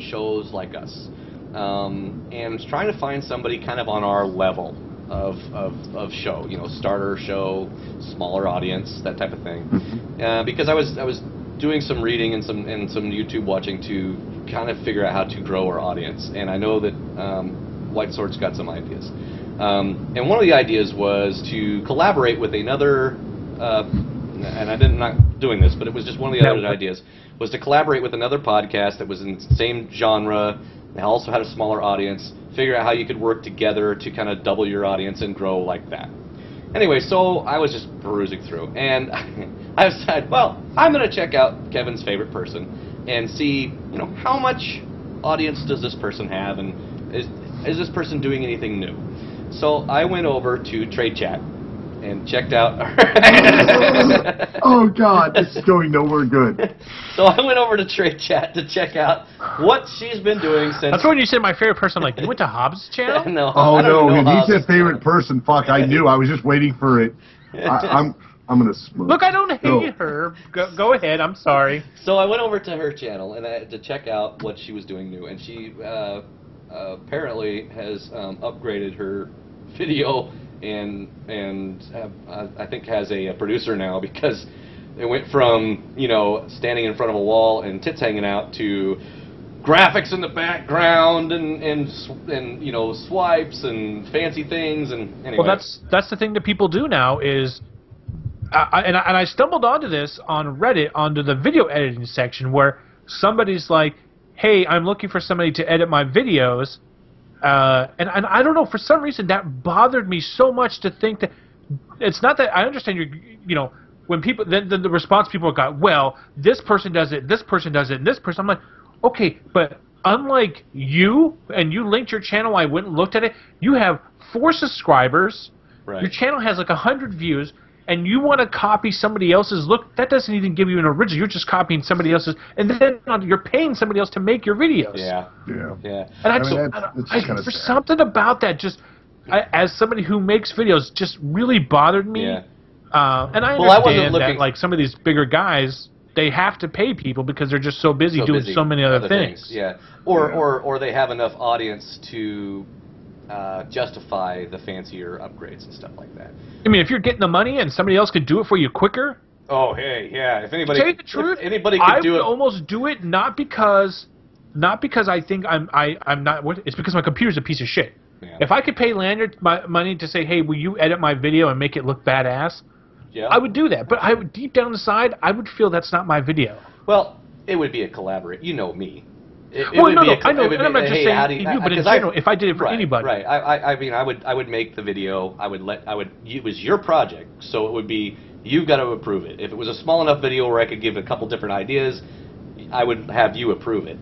[SPEAKER 1] shows like us, and trying to find somebody kind of on our level of show, starter show, smaller audience, that type of thing, because I was doing some reading and some YouTube watching to kind of figure out how to grow our audience, and I know that White Sword's got some ideas, and one of the ideas was to collaborate with another, and I'm not doing this, but it was just one of the other ideas, was to collaborate with another podcast that was in the same genre, and also had a smaller audience, figure out how you could work together to kind of double your audience and grow like that. Anyway, so I was just perusing through, and I decided, well, I'm going to check out Kevin's favorite person and see, how much audience does this person have, and is this person doing anything new? So I went over to Trade Chat and checked out.
[SPEAKER 3] Oh God, this is going nowhere good.
[SPEAKER 1] So I went over to Trade Chat to check out what she's been doing since.
[SPEAKER 2] That's when you said my favorite person. Like, you went to Hobbs' channel?
[SPEAKER 1] No.
[SPEAKER 3] Oh no, he said favorite person. Fuck, I knew. I was just waiting for it. I'm gonna smoke.
[SPEAKER 2] Look, I don't hate her. Go ahead. I'm sorry.
[SPEAKER 1] So I went over to her channel and to check out what she was doing new, and she apparently has upgraded her video and I think has a producer now, because it went from standing in front of a wall and tits hanging out to graphics in the background and swipes and fancy things, and anyway.
[SPEAKER 2] Well, that's the thing that people do now is. I stumbled onto this on Reddit, onto the video editing section, where somebody's like, hey, I'm looking for somebody to edit my videos, and I don't know, for some reason that bothered me so much to think that, it's not that, I understand when people, then the response people got, well, this person does it, this person does it, and this person, I'm like, okay, but unlike you, and you linked your channel, I went and looked at it, you have 4 subscribers,
[SPEAKER 1] right.
[SPEAKER 2] Your channel has like 100 views, and you want to copy somebody else's look, that doesn't even give you an original. You're just copying somebody else's, and then you're paying somebody else to make your videos.
[SPEAKER 1] Yeah.
[SPEAKER 2] And for something about that, just as somebody who makes videos, just really bothered me.
[SPEAKER 1] Yeah.
[SPEAKER 2] And I understand that, like, some of these bigger guys, they have to pay people because they're just so busy doing so many other things.
[SPEAKER 1] Yeah. Or they have enough audience to justify the fancier upgrades and stuff like that.
[SPEAKER 2] I mean, if you're getting the money and somebody else could do it for you quicker.
[SPEAKER 1] Oh, hey, yeah. If anybody,
[SPEAKER 2] to tell you the truth,
[SPEAKER 1] anybody could do it.
[SPEAKER 2] I would almost do it not because I think I'm not. It's because my computer's a piece of shit. Yeah. If I could pay Lanyard my money to say, hey, will you edit my video and make it look badass? Yeah. I would do that. But I would, deep down inside, I would feel that's not my video.
[SPEAKER 1] Well, it would be a collaborate. You know me.
[SPEAKER 2] Well, no, I know, and I'm not just saying you, but in general, if I did it for anybody.
[SPEAKER 1] Right. I mean, I would make the video. It was your project, so it would be, you've got to approve it. If it was a small enough video where I could give a couple different ideas, I would have you approve it.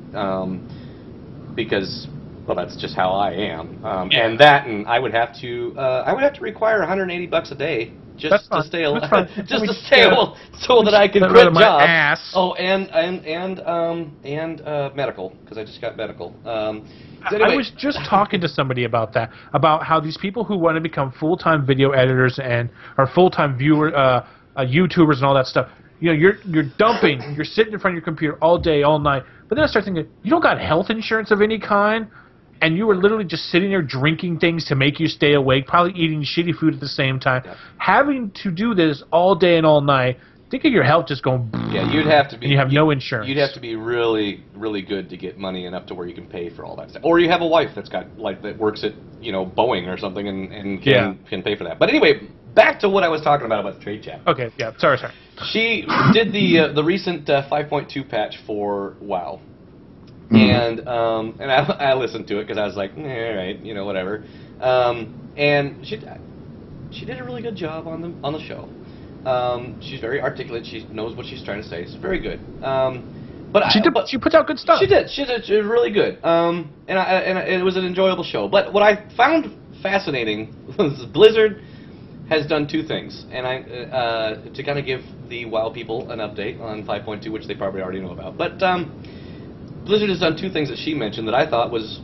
[SPEAKER 1] Because, well, that's just how I am. And I would have to require $180 a day just to stay alive, just to stay so that I can quit job.
[SPEAKER 2] Ass.
[SPEAKER 1] Oh, and medical, because I just got medical. So anyway.
[SPEAKER 2] I was just talking to somebody about that, about how these people who want to become full-time video editors and are full-time YouTubers and all that stuff. You know, you're dumping, you're sitting in front of your computer all day, all night. But then I start thinking, you don't got health insurance of any kind, and you were literally just sitting there drinking things to make you stay awake, probably eating shitty food at the same time, having to do this all day and all night. Think of your health just going.
[SPEAKER 1] Yeah, you'd have to be.
[SPEAKER 2] And you have no insurance.
[SPEAKER 1] You'd have to be really, really good to get money enough to where you can pay for all that stuff. Or you have a wife that's got that works at Boeing or something and can pay for that. But anyway, back to what I was talking about the trade chat.
[SPEAKER 2] Okay, yeah, sorry.
[SPEAKER 1] She did the recent 5.2 patch for WoW. And I listened to it because I was like, all right, whatever. And she did a really good job on the show. She's very articulate. She knows what she's trying to say. It's very good. But
[SPEAKER 2] she puts out good stuff.
[SPEAKER 1] She did. She was really good. And it was an enjoyable show. But what I found fascinating was Blizzard has done two things, and to kind of give the WoW people an update on 5.2, which they probably already know about. But Blizzard has done two things that she mentioned that I thought was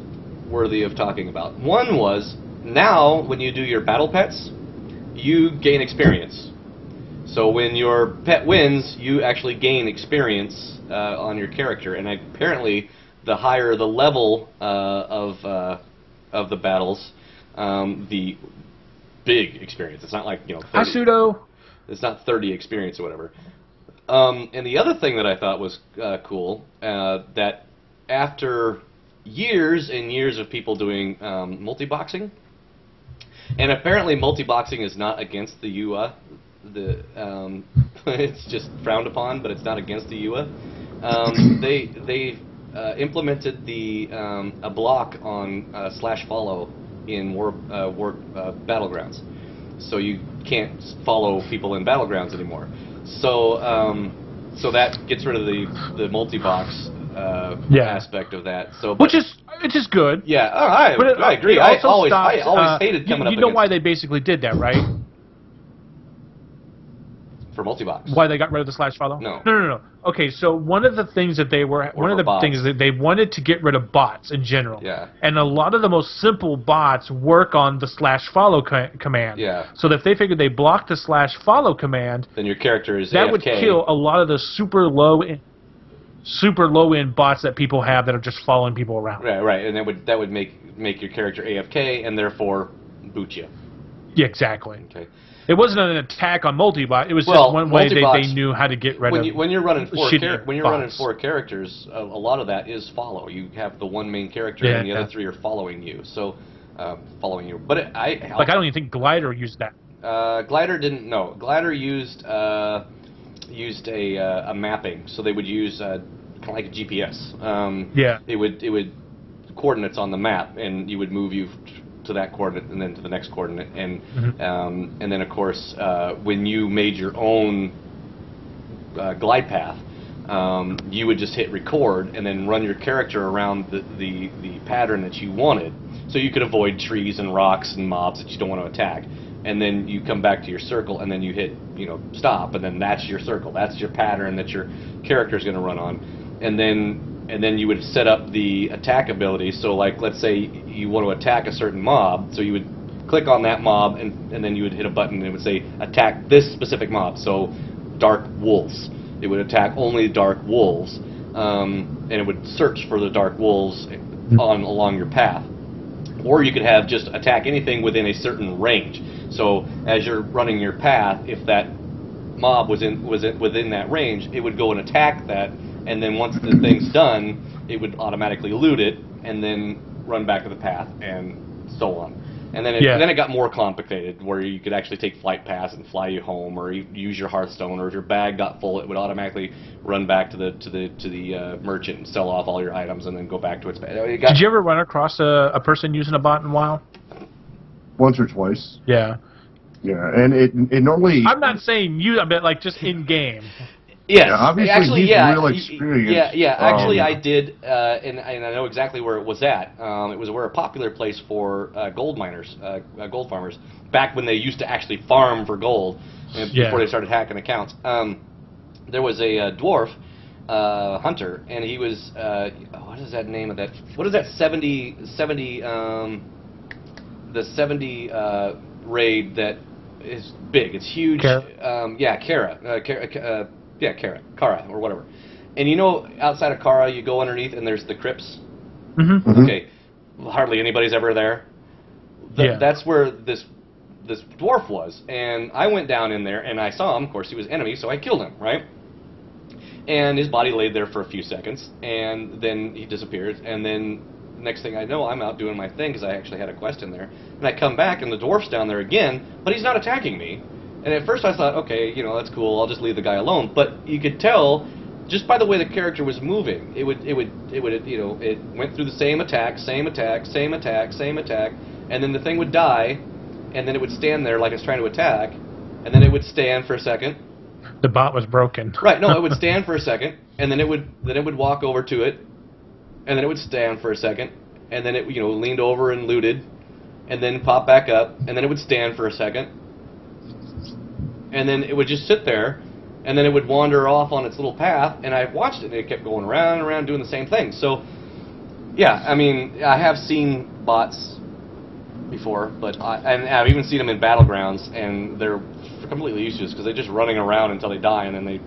[SPEAKER 1] worthy of talking about. One was, now when you do your battle pets, you gain experience. So when your pet wins, you actually gain experience on your character, and apparently the higher the level of the battles, the big experience. It's not like 30.
[SPEAKER 2] Pseudo.
[SPEAKER 1] It's not 30 experience or whatever. And the other thing that I thought was cool, that after years and years of people doing multi-boxing, and apparently multi-boxing is not against the UA. It's just frowned upon, but it's not against the UA. They implemented a block on /follow in war battlegrounds, so you can't follow people in battlegrounds anymore. So that gets rid of the multi-box aspect of that. So
[SPEAKER 2] which is good.
[SPEAKER 1] Yeah, I agree. I always hated coming up.
[SPEAKER 2] You know why they basically did that, right?
[SPEAKER 1] For multi-box.
[SPEAKER 2] Why they got rid of the /follow? No. Okay, so one of the things that they wanted to get rid of bots in general.
[SPEAKER 1] Yeah.
[SPEAKER 2] And a lot of the most simple bots work on the /follow command.
[SPEAKER 1] Yeah.
[SPEAKER 2] So if they figured they blocked the /follow command,
[SPEAKER 1] then your character is
[SPEAKER 2] that
[SPEAKER 1] AFK.
[SPEAKER 2] would kill a lot of the super low end bots that people have that are just following people around.
[SPEAKER 1] Right, and that would make your character AFK and therefore boot you.
[SPEAKER 2] Yeah, exactly.
[SPEAKER 1] Okay.
[SPEAKER 2] It wasn't an attack on multi-bot. It was just one way they knew how to get rid of.
[SPEAKER 1] When you're running four characters, a lot of that is follow. You have the one main character, and the other three are following you. So, following you. But I
[SPEAKER 2] don't even think Glider used that.
[SPEAKER 1] Glider didn't. No, Glider used a mapping. So they would use kind of like a GPS. It would coordinates on the map, and you would move you to that coordinate and then to the next coordinate, and and then of course when you made your own glide path, you would just hit record and then run your character around the pattern that you wanted, so you could avoid trees and rocks and mobs that you don't want to attack, and then you come back to your circle and then you hit stop, and then that's your circle, that's your pattern that your character is going to run on, and then you would set up the attack ability. So like, let's say you want to attack a certain mob, so you would click on that mob and then you would hit a button and it would say attack this specific mob. So dark wolves. It would attack only dark wolves, and it would search for the dark wolves along your path. Or you could have just attack anything within a certain range. So as you're running your path, if that mob was within that range, it would go and attack that. And then once the thing's done, it would automatically loot it and then run back to the path and so on. And then it got more complicated, where you could actually take flight paths and fly you home, or you use your Hearthstone, or if your bag got full, it would automatically run back to the merchant and sell off all your items, and then go back to its bag.
[SPEAKER 2] Did you ever run across a person using a bot in WoW?
[SPEAKER 3] Once or twice.
[SPEAKER 2] Yeah.
[SPEAKER 3] Yeah, and it normally.
[SPEAKER 2] I'm not saying you, I meant like just in game.
[SPEAKER 1] Yes,
[SPEAKER 3] yeah, obviously
[SPEAKER 1] actually,
[SPEAKER 3] he's
[SPEAKER 1] yeah,
[SPEAKER 3] real experienced.
[SPEAKER 1] yeah. Actually, I did, and I know exactly where it was at. It was a popular place for gold miners, gold farmers, back when they used to actually farm for gold, before they started hacking accounts. There was a dwarf hunter, and he was what is that name of that? What is that 70 the 70 raid that is big? It's huge. Kara, or whatever. And you know, outside of Kara, you go underneath, and there's the crypts.
[SPEAKER 2] Mm-hmm.
[SPEAKER 1] Okay, hardly anybody's ever there. That's where this dwarf was, and I went down in there, and I saw him. Of course, he was enemy, so I killed him, right? And his body laid there for a few seconds, and then he disappeared, and then next thing I know, I'm out doing my thing, because I actually had a quest in there, and I come back, and the dwarf's down there again, but he's not attacking me. And at first I thought, okay, that's cool, I'll just leave the guy alone. But you could tell, just by the way the character was moving, it went through the same attack, and then the thing would die, and then it would stand there like it's trying to attack, and then it would stand for a second.
[SPEAKER 2] The bot was broken.
[SPEAKER 1] Right, no, it would stand for a second, and then it would walk over to it, and then it would stand for a second, and then it leaned over and looted, and then pop back up, and then it would stand for a second. And then it would just sit there, and then it would wander off on its little path, and I watched it, and it kept going around and around doing the same thing. So, yeah, I mean, I have seen bots before, and I've even seen them in battlegrounds, and they're completely useless, because they're just running around until they die, and then they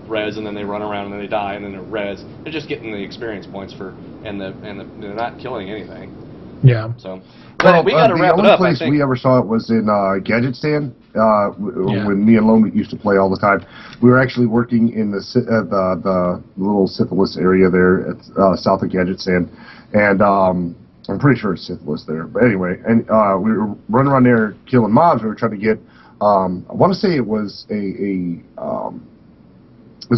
[SPEAKER 1] res, and then they run around, and then they die, and then they're res. They're just getting the experience points and they're not killing anything.
[SPEAKER 2] Yeah.
[SPEAKER 1] So, but we got to wrap it up.
[SPEAKER 3] The only place we ever saw it was in Gadget Stand. When me and Lone used to play all the time, we were actually working in the little syphilis area there at south of Gadget Stand, and I'm pretty sure it's syphilis there. But anyway, and we were running around there killing mobs. We were trying to get. I want to say it was a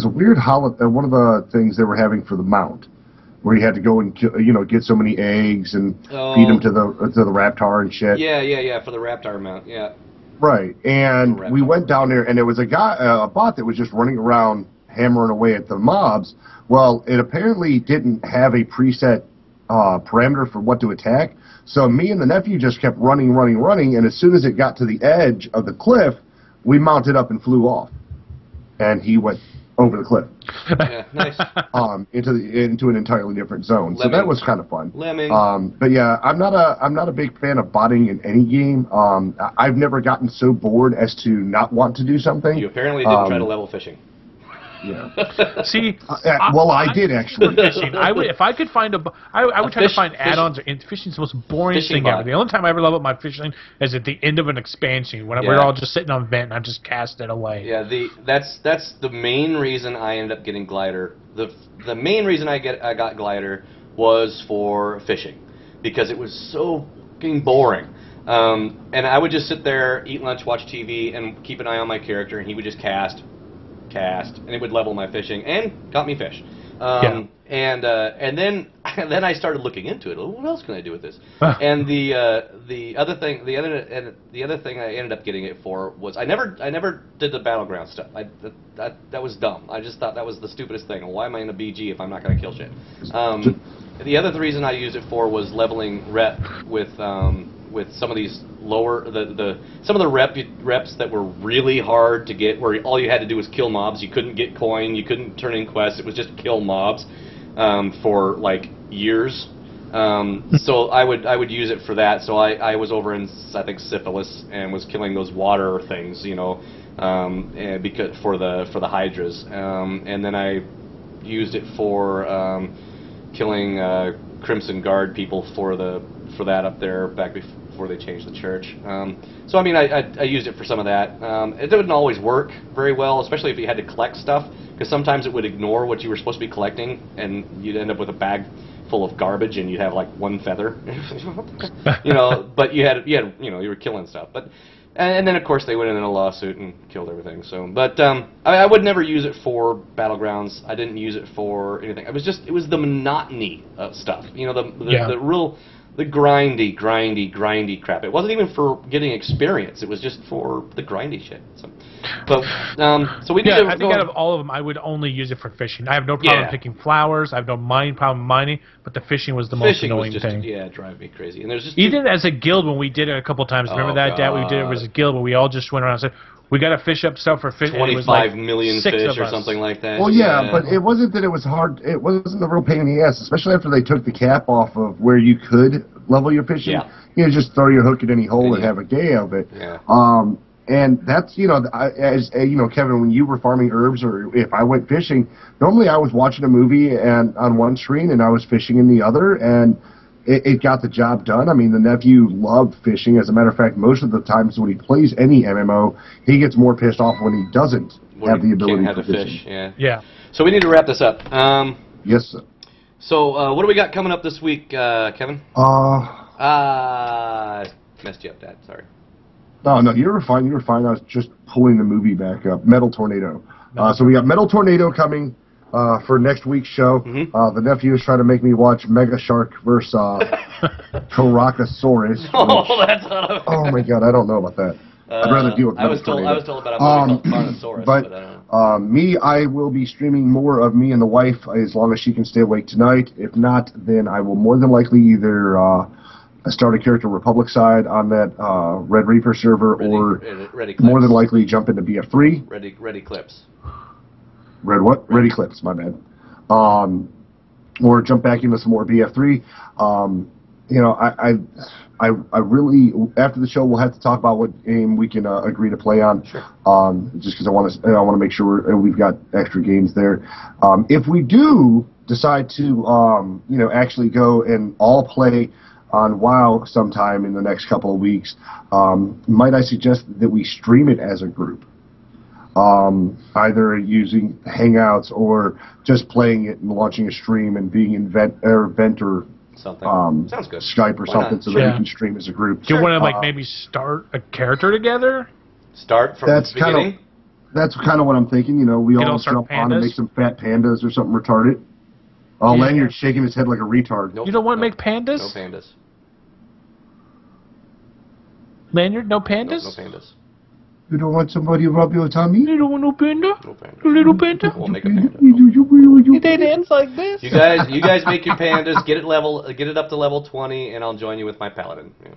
[SPEAKER 3] weird holiday. One of the things they were having for the mount, where you had to go and get so many eggs and feed them to the Raptor and shit.
[SPEAKER 1] Yeah, for the Raptor mount, yeah.
[SPEAKER 3] Right, and we went down there, and there was a bot that was just running around hammering away at the mobs. Well, it apparently didn't have a preset parameter for what to attack, so me and the nephew just kept running, and as soon as it got to the edge of the cliff, we mounted up and flew off, and he went over the cliff.
[SPEAKER 1] Yeah, nice.
[SPEAKER 3] Into an entirely different zone.
[SPEAKER 1] Lemmings.
[SPEAKER 3] So that was kind of fun.
[SPEAKER 1] Lemmings.
[SPEAKER 3] But yeah, I'm not a big fan of botting in any game. I've never gotten so bored as to not want to do something.
[SPEAKER 1] You apparently didn't try to level fishing.
[SPEAKER 3] Yeah.
[SPEAKER 2] See,
[SPEAKER 3] I did actually.
[SPEAKER 2] Fishing. If I could find I would try to find add-ons. Fishing's the most boring thing ever. The only time I ever level up my fishing is at the end of an expansion when we're all just sitting on vent and I just cast it away.
[SPEAKER 1] Yeah, that's the main reason I ended up getting Glider. The main reason I got Glider was for fishing, because it was so fucking boring. And I would just sit there, eat lunch, watch TV, and keep an eye on my character, and he would just cast, and it would level my fishing and got me fish. And then I started looking into it. What else can I do with this? And the other thing I ended up getting it for was I never did the battleground stuff. That was dumb. I just thought that was the stupidest thing. Why am I in a BG if I'm not going to kill shit? The other reason I used it for was leveling rep with some of these some of the reps that were really hard to get, where all you had to do was kill mobs. You couldn't get coin, you couldn't turn in quests. It was just kill mobs for like years. So I would use it for that. So I was over in, I think, syphilis, and was killing those water things, because for the hydras. And then I used it for killing Crimson Guard people for that up there back before they changed the church. So I mean, I used it for some of that. It didn't always work very well, especially if you had to collect stuff, because sometimes it would ignore what you were supposed to be collecting, and you'd end up with a bag full of garbage, and you'd have like one feather, you know. But you had you know, you were killing stuff. But and then of course they went in a lawsuit and killed everything. So, but I would never use it for Battlegrounds. I didn't use it for anything. It was the monotony of stuff. You know, the real. The grindy crap. It wasn't even for getting experience. It was just for the grindy shit. So, but so we need to
[SPEAKER 2] I think out of all of them, I would only use it for fishing. I have no problem picking flowers. I have no problem mining, but the fishing was the most annoying thing.
[SPEAKER 1] Yeah, it drive me crazy. And there's just
[SPEAKER 2] even as a guild when we did it a couple times. Remember that, Dad? We did it as a guild where we all just went around and said, we got to fish up stuff for fish.
[SPEAKER 1] 25 million fish or something like that.
[SPEAKER 3] Well, yeah, but it wasn't that it was hard. It wasn't a real pain in the ass, especially after they took the cap off of where you could level your fishing.
[SPEAKER 1] Yeah.
[SPEAKER 3] You know, just throw your hook at any hole and have a day of it.
[SPEAKER 1] Yeah.
[SPEAKER 3] And that's, you know, as you know, Kevin, when you were farming herbs or if I went fishing, normally I was watching a movie and on one screen and I was fishing in the other, and it got the job done. I mean, the nephew loved fishing. As a matter of fact, most of the times when he plays any MMO, he gets more pissed off when he doesn't have the ability to fish.
[SPEAKER 1] Yeah. So we need to wrap this up.
[SPEAKER 3] Yes, sir.
[SPEAKER 1] So what do we got coming up this week, Kevin? Messed you up, Dad. Sorry.
[SPEAKER 3] No, you were fine. You were fine. I was just pulling the movie back up. Metal Tornado. So we got Metal Tornado coming for next week's show. The nephew is trying to make me watch Mega Shark versus Caracosaurus.
[SPEAKER 1] Oh, that's not okay.
[SPEAKER 3] Oh my God, I don't know about that. I'd rather deal with Metal Tornado.
[SPEAKER 1] I was told about a movie called Carnosaurus, but I don't know.
[SPEAKER 3] I will be streaming more of me and the wife as long as she can stay awake tonight. If not, then I will more than likely either start a character Republic side on that Red Reaper server, or more than likely jump into BF3.
[SPEAKER 1] Red Eclipse.
[SPEAKER 3] Red what? Red Eclipse, my bad. Or jump back into some more BF3. You know, I really, after the show, we'll have to talk about what game we can agree to play on.
[SPEAKER 1] Sure.
[SPEAKER 3] Just because I want to make sure we've got extra games there. If we do decide to, you know, actually go and all play on WoW sometime in the next couple of weeks, might I suggest that we stream it as a group? Either using Hangouts or just playing it and launching a stream and being in Vent or
[SPEAKER 1] something. Sounds good.
[SPEAKER 3] Skype or something, so that we can stream as a group.
[SPEAKER 2] Do you want to like maybe start a character together?
[SPEAKER 1] Start from the beginning?
[SPEAKER 3] That's kind of what I'm thinking. You know, we all jump on and make some fat pandas or something retarded. Oh, Lanyard's shaking his head like a retard.
[SPEAKER 2] Nope, you don't want to make pandas?
[SPEAKER 1] No pandas.
[SPEAKER 2] Lanyard, no pandas?
[SPEAKER 1] No pandas.
[SPEAKER 3] You don't want somebody to rub your tummy?
[SPEAKER 2] You don't want no panda?
[SPEAKER 1] No panda.
[SPEAKER 2] A little panda?
[SPEAKER 1] We'll make a panda.
[SPEAKER 2] They dance like this?
[SPEAKER 1] You guys make your pandas, get it up to level 20, and I'll join you with my paladin. Yeah.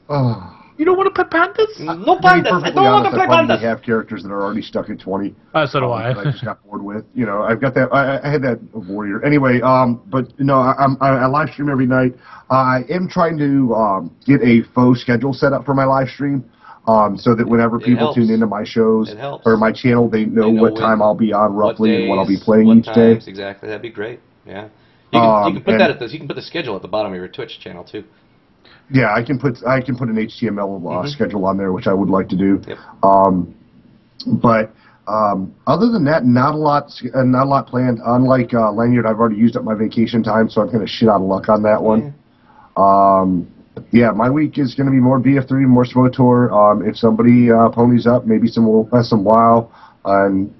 [SPEAKER 3] Oh.
[SPEAKER 2] You don't want to play pandas?
[SPEAKER 1] No pandas. I don't want to play pandas.
[SPEAKER 3] I have characters that are already stuck at 20.
[SPEAKER 2] So do I.
[SPEAKER 3] I just got bored with. You know, I've got that. I had that warrior. Anyway, but no, I live stream every night. I am trying to get a faux schedule set up for my live stream, so that whenever people tune into my shows or my channel, they know what time I'll be on roughly and what I'll be playing each day.
[SPEAKER 1] Exactly, that'd be great. Yeah, you can put that you can put the schedule at the bottom of your Twitch channel too.
[SPEAKER 3] Yeah, I can put an HTML schedule on there, which I would like to do.
[SPEAKER 1] Yep.
[SPEAKER 3] But other than that, not a lot planned. Unlike Lanyard, I've already used up my vacation time, so I'm kind of shit out of luck on that one. Yeah, my week is going to be more BF3, more SWOTOR. If somebody ponies up, maybe some WoW, and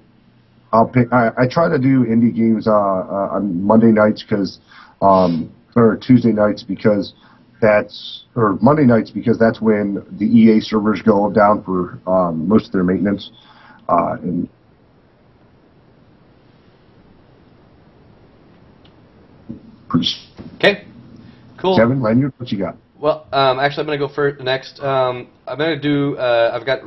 [SPEAKER 3] I'll pick. I try to do indie games on Monday nights or Tuesday nights because or Monday nights because that's when the EA servers go down for most of their maintenance. And
[SPEAKER 1] okay, cool.
[SPEAKER 3] Kevin, Lanyard, what you got?
[SPEAKER 1] Well, actually, I'm going to go for next. I'm going to do. I've got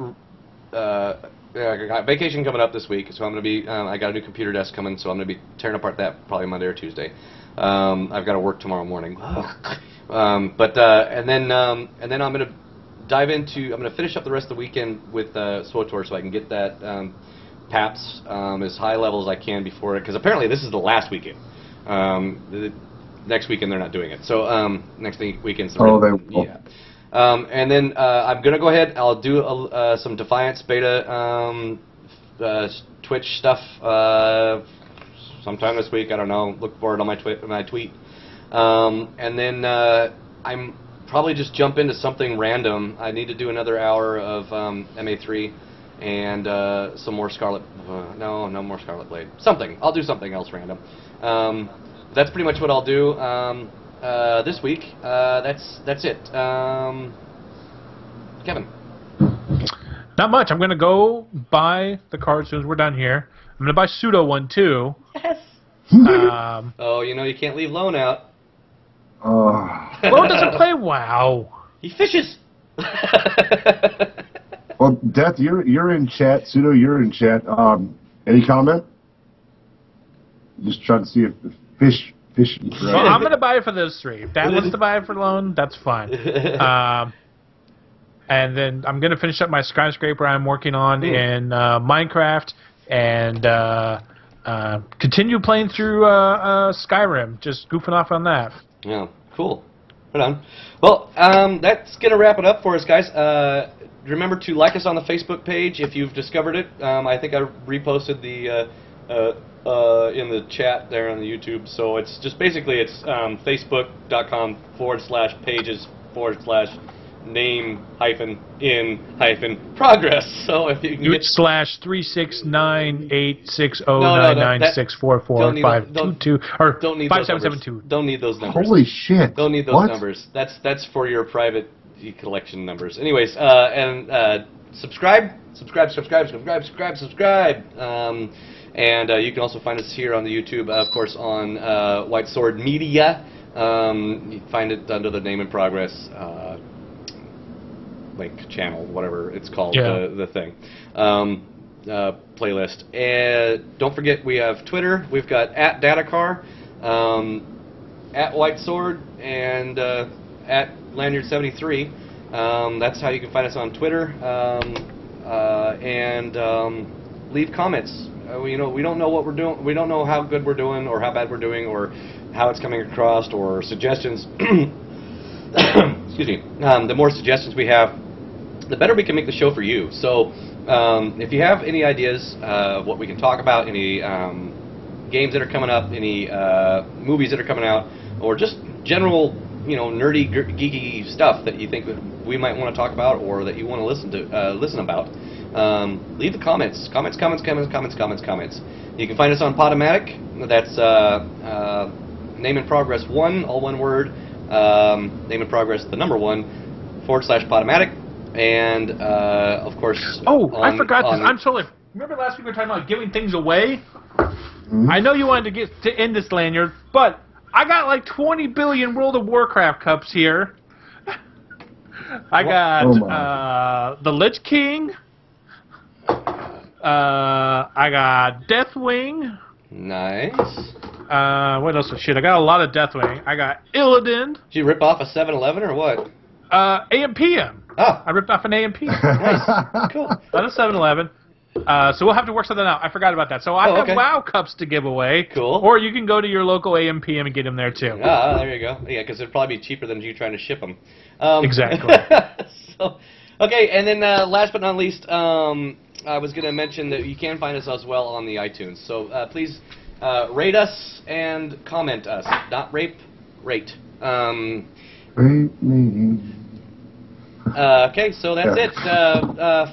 [SPEAKER 1] vacation coming up this week, so I'm going to be. I got a new computer desk coming, so I'm going to be tearing apart that probably Monday or Tuesday. I've got to work tomorrow morning. And then I'm going to dive into. I'm going to finish up the rest of the weekend with SWOTOR, so I can get that PAPS as high level as I can before it, because apparently this is the last weekend. Next weekend they're not doing it. So next weekend. So
[SPEAKER 3] they will.
[SPEAKER 1] Yeah. And then I'm gonna go ahead. I'll do some Defiance beta Twitch stuff sometime this week. I don't know. Look for it on my tweet. And then I'm probably just jump into something random. I need to do another hour of MA3 and some more Scarlet. No more Scarlet Blade. Something. I'll do something else random. That's pretty much what I'll do this week. That's it. Kevin.
[SPEAKER 2] Not much. I'm going to go buy the card as soon as we're done here. I'm going to buy Pseudo one, too.
[SPEAKER 1] Yes. Oh, you know, you can't leave Lone out.
[SPEAKER 2] Lone doesn't play WoW.
[SPEAKER 1] He fishes.
[SPEAKER 3] Well, Death, you're in chat. Pseudo, you're in chat. Any comment? Just trying to see if fish.
[SPEAKER 2] Well, I'm going to buy it for those three. If Dad wants to buy it for Lone, that's fine. And then I'm going to finish up my skyscraper I'm working on in Minecraft and continue playing through Skyrim, just goofing off on that.
[SPEAKER 1] Yeah, cool. Right on. Well, that's going to wrap it up for us, guys. Remember to like us on the Facebook page if you've discovered it. I think I reposted the in the chat there on the YouTube. So it's just basically it's facebook.com/pages/name-in-progress. So if you can get
[SPEAKER 2] /3698609964452 or 5772.
[SPEAKER 1] Don't need those numbers.
[SPEAKER 3] Holy shit!
[SPEAKER 1] Don't need those numbers. That's for your private collection numbers. Anyways, and subscribe. And you can also find us here on the YouTube, of course, on White Sword Media. You find it under the Name in Progress link channel, whatever it's called, the thing. Playlist. And don't forget, we have Twitter. We've got @Datacar, @White Sword, and @Lanyard73. That's how you can find us on Twitter. And leave comments. We don't know what we're doing. We don't know how good we're doing, or how bad we're doing, or how it's coming across, or suggestions. Excuse me. The more suggestions we have, the better we can make the show for you. So, if you have any ideas of what we can talk about, any games that are coming up, any movies that are coming out, or just general, nerdy, geeky stuff that you think that we might want to talk about, or that you want to listen about. Leave the comments. Comments. You can find us on Podomatic. That's Name in Progress 1, all one word. Name in Progress, the number 1, /Podomatic. And, of course...
[SPEAKER 2] Oh, I forgot this. I'm totally... Remember last week we were talking about giving things away? Mm-hmm. I know you wanted to end this lanyard, but I got like 20 billion World of Warcraft cups here. I got the Lich King. I got Deathwing.
[SPEAKER 1] Nice.
[SPEAKER 2] What else? Shit, I got a lot of Deathwing. I got Illidan.
[SPEAKER 1] Did you rip off a 7-Eleven or what?
[SPEAKER 2] AM/PM.
[SPEAKER 1] Oh.
[SPEAKER 2] I ripped off an AM/PM.
[SPEAKER 1] Nice. Cool.
[SPEAKER 2] Not a 7-Eleven. So we'll have to work something out. I forgot about that. So I have WoW cups to give away.
[SPEAKER 1] Cool.
[SPEAKER 2] Or you can go to your local AM/PM and get them there too.
[SPEAKER 1] Ah, there you go. Yeah, because it'd probably be cheaper than you trying to ship them.
[SPEAKER 2] Exactly.
[SPEAKER 1] So, okay, and then last but not least, I was going to mention that you can find us as well on the iTunes. So please rate us and comment us. Not rape, rate.
[SPEAKER 3] Rape me.
[SPEAKER 1] Okay, so that's it.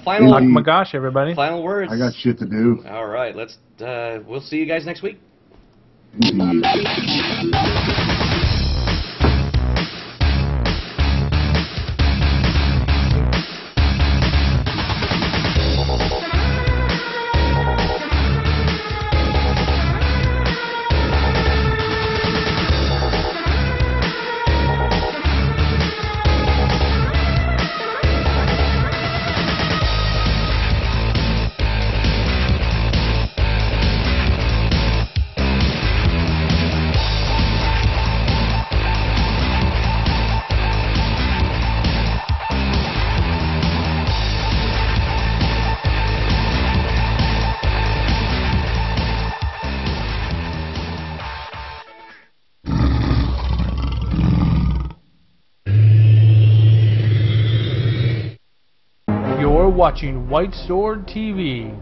[SPEAKER 1] Final.
[SPEAKER 2] Oh my gosh, everybody!
[SPEAKER 1] Final words.
[SPEAKER 3] I got shit to do.
[SPEAKER 1] All right, let's. We'll see you guys next week.
[SPEAKER 3] Indeed.
[SPEAKER 2] You're watching White Sword TV.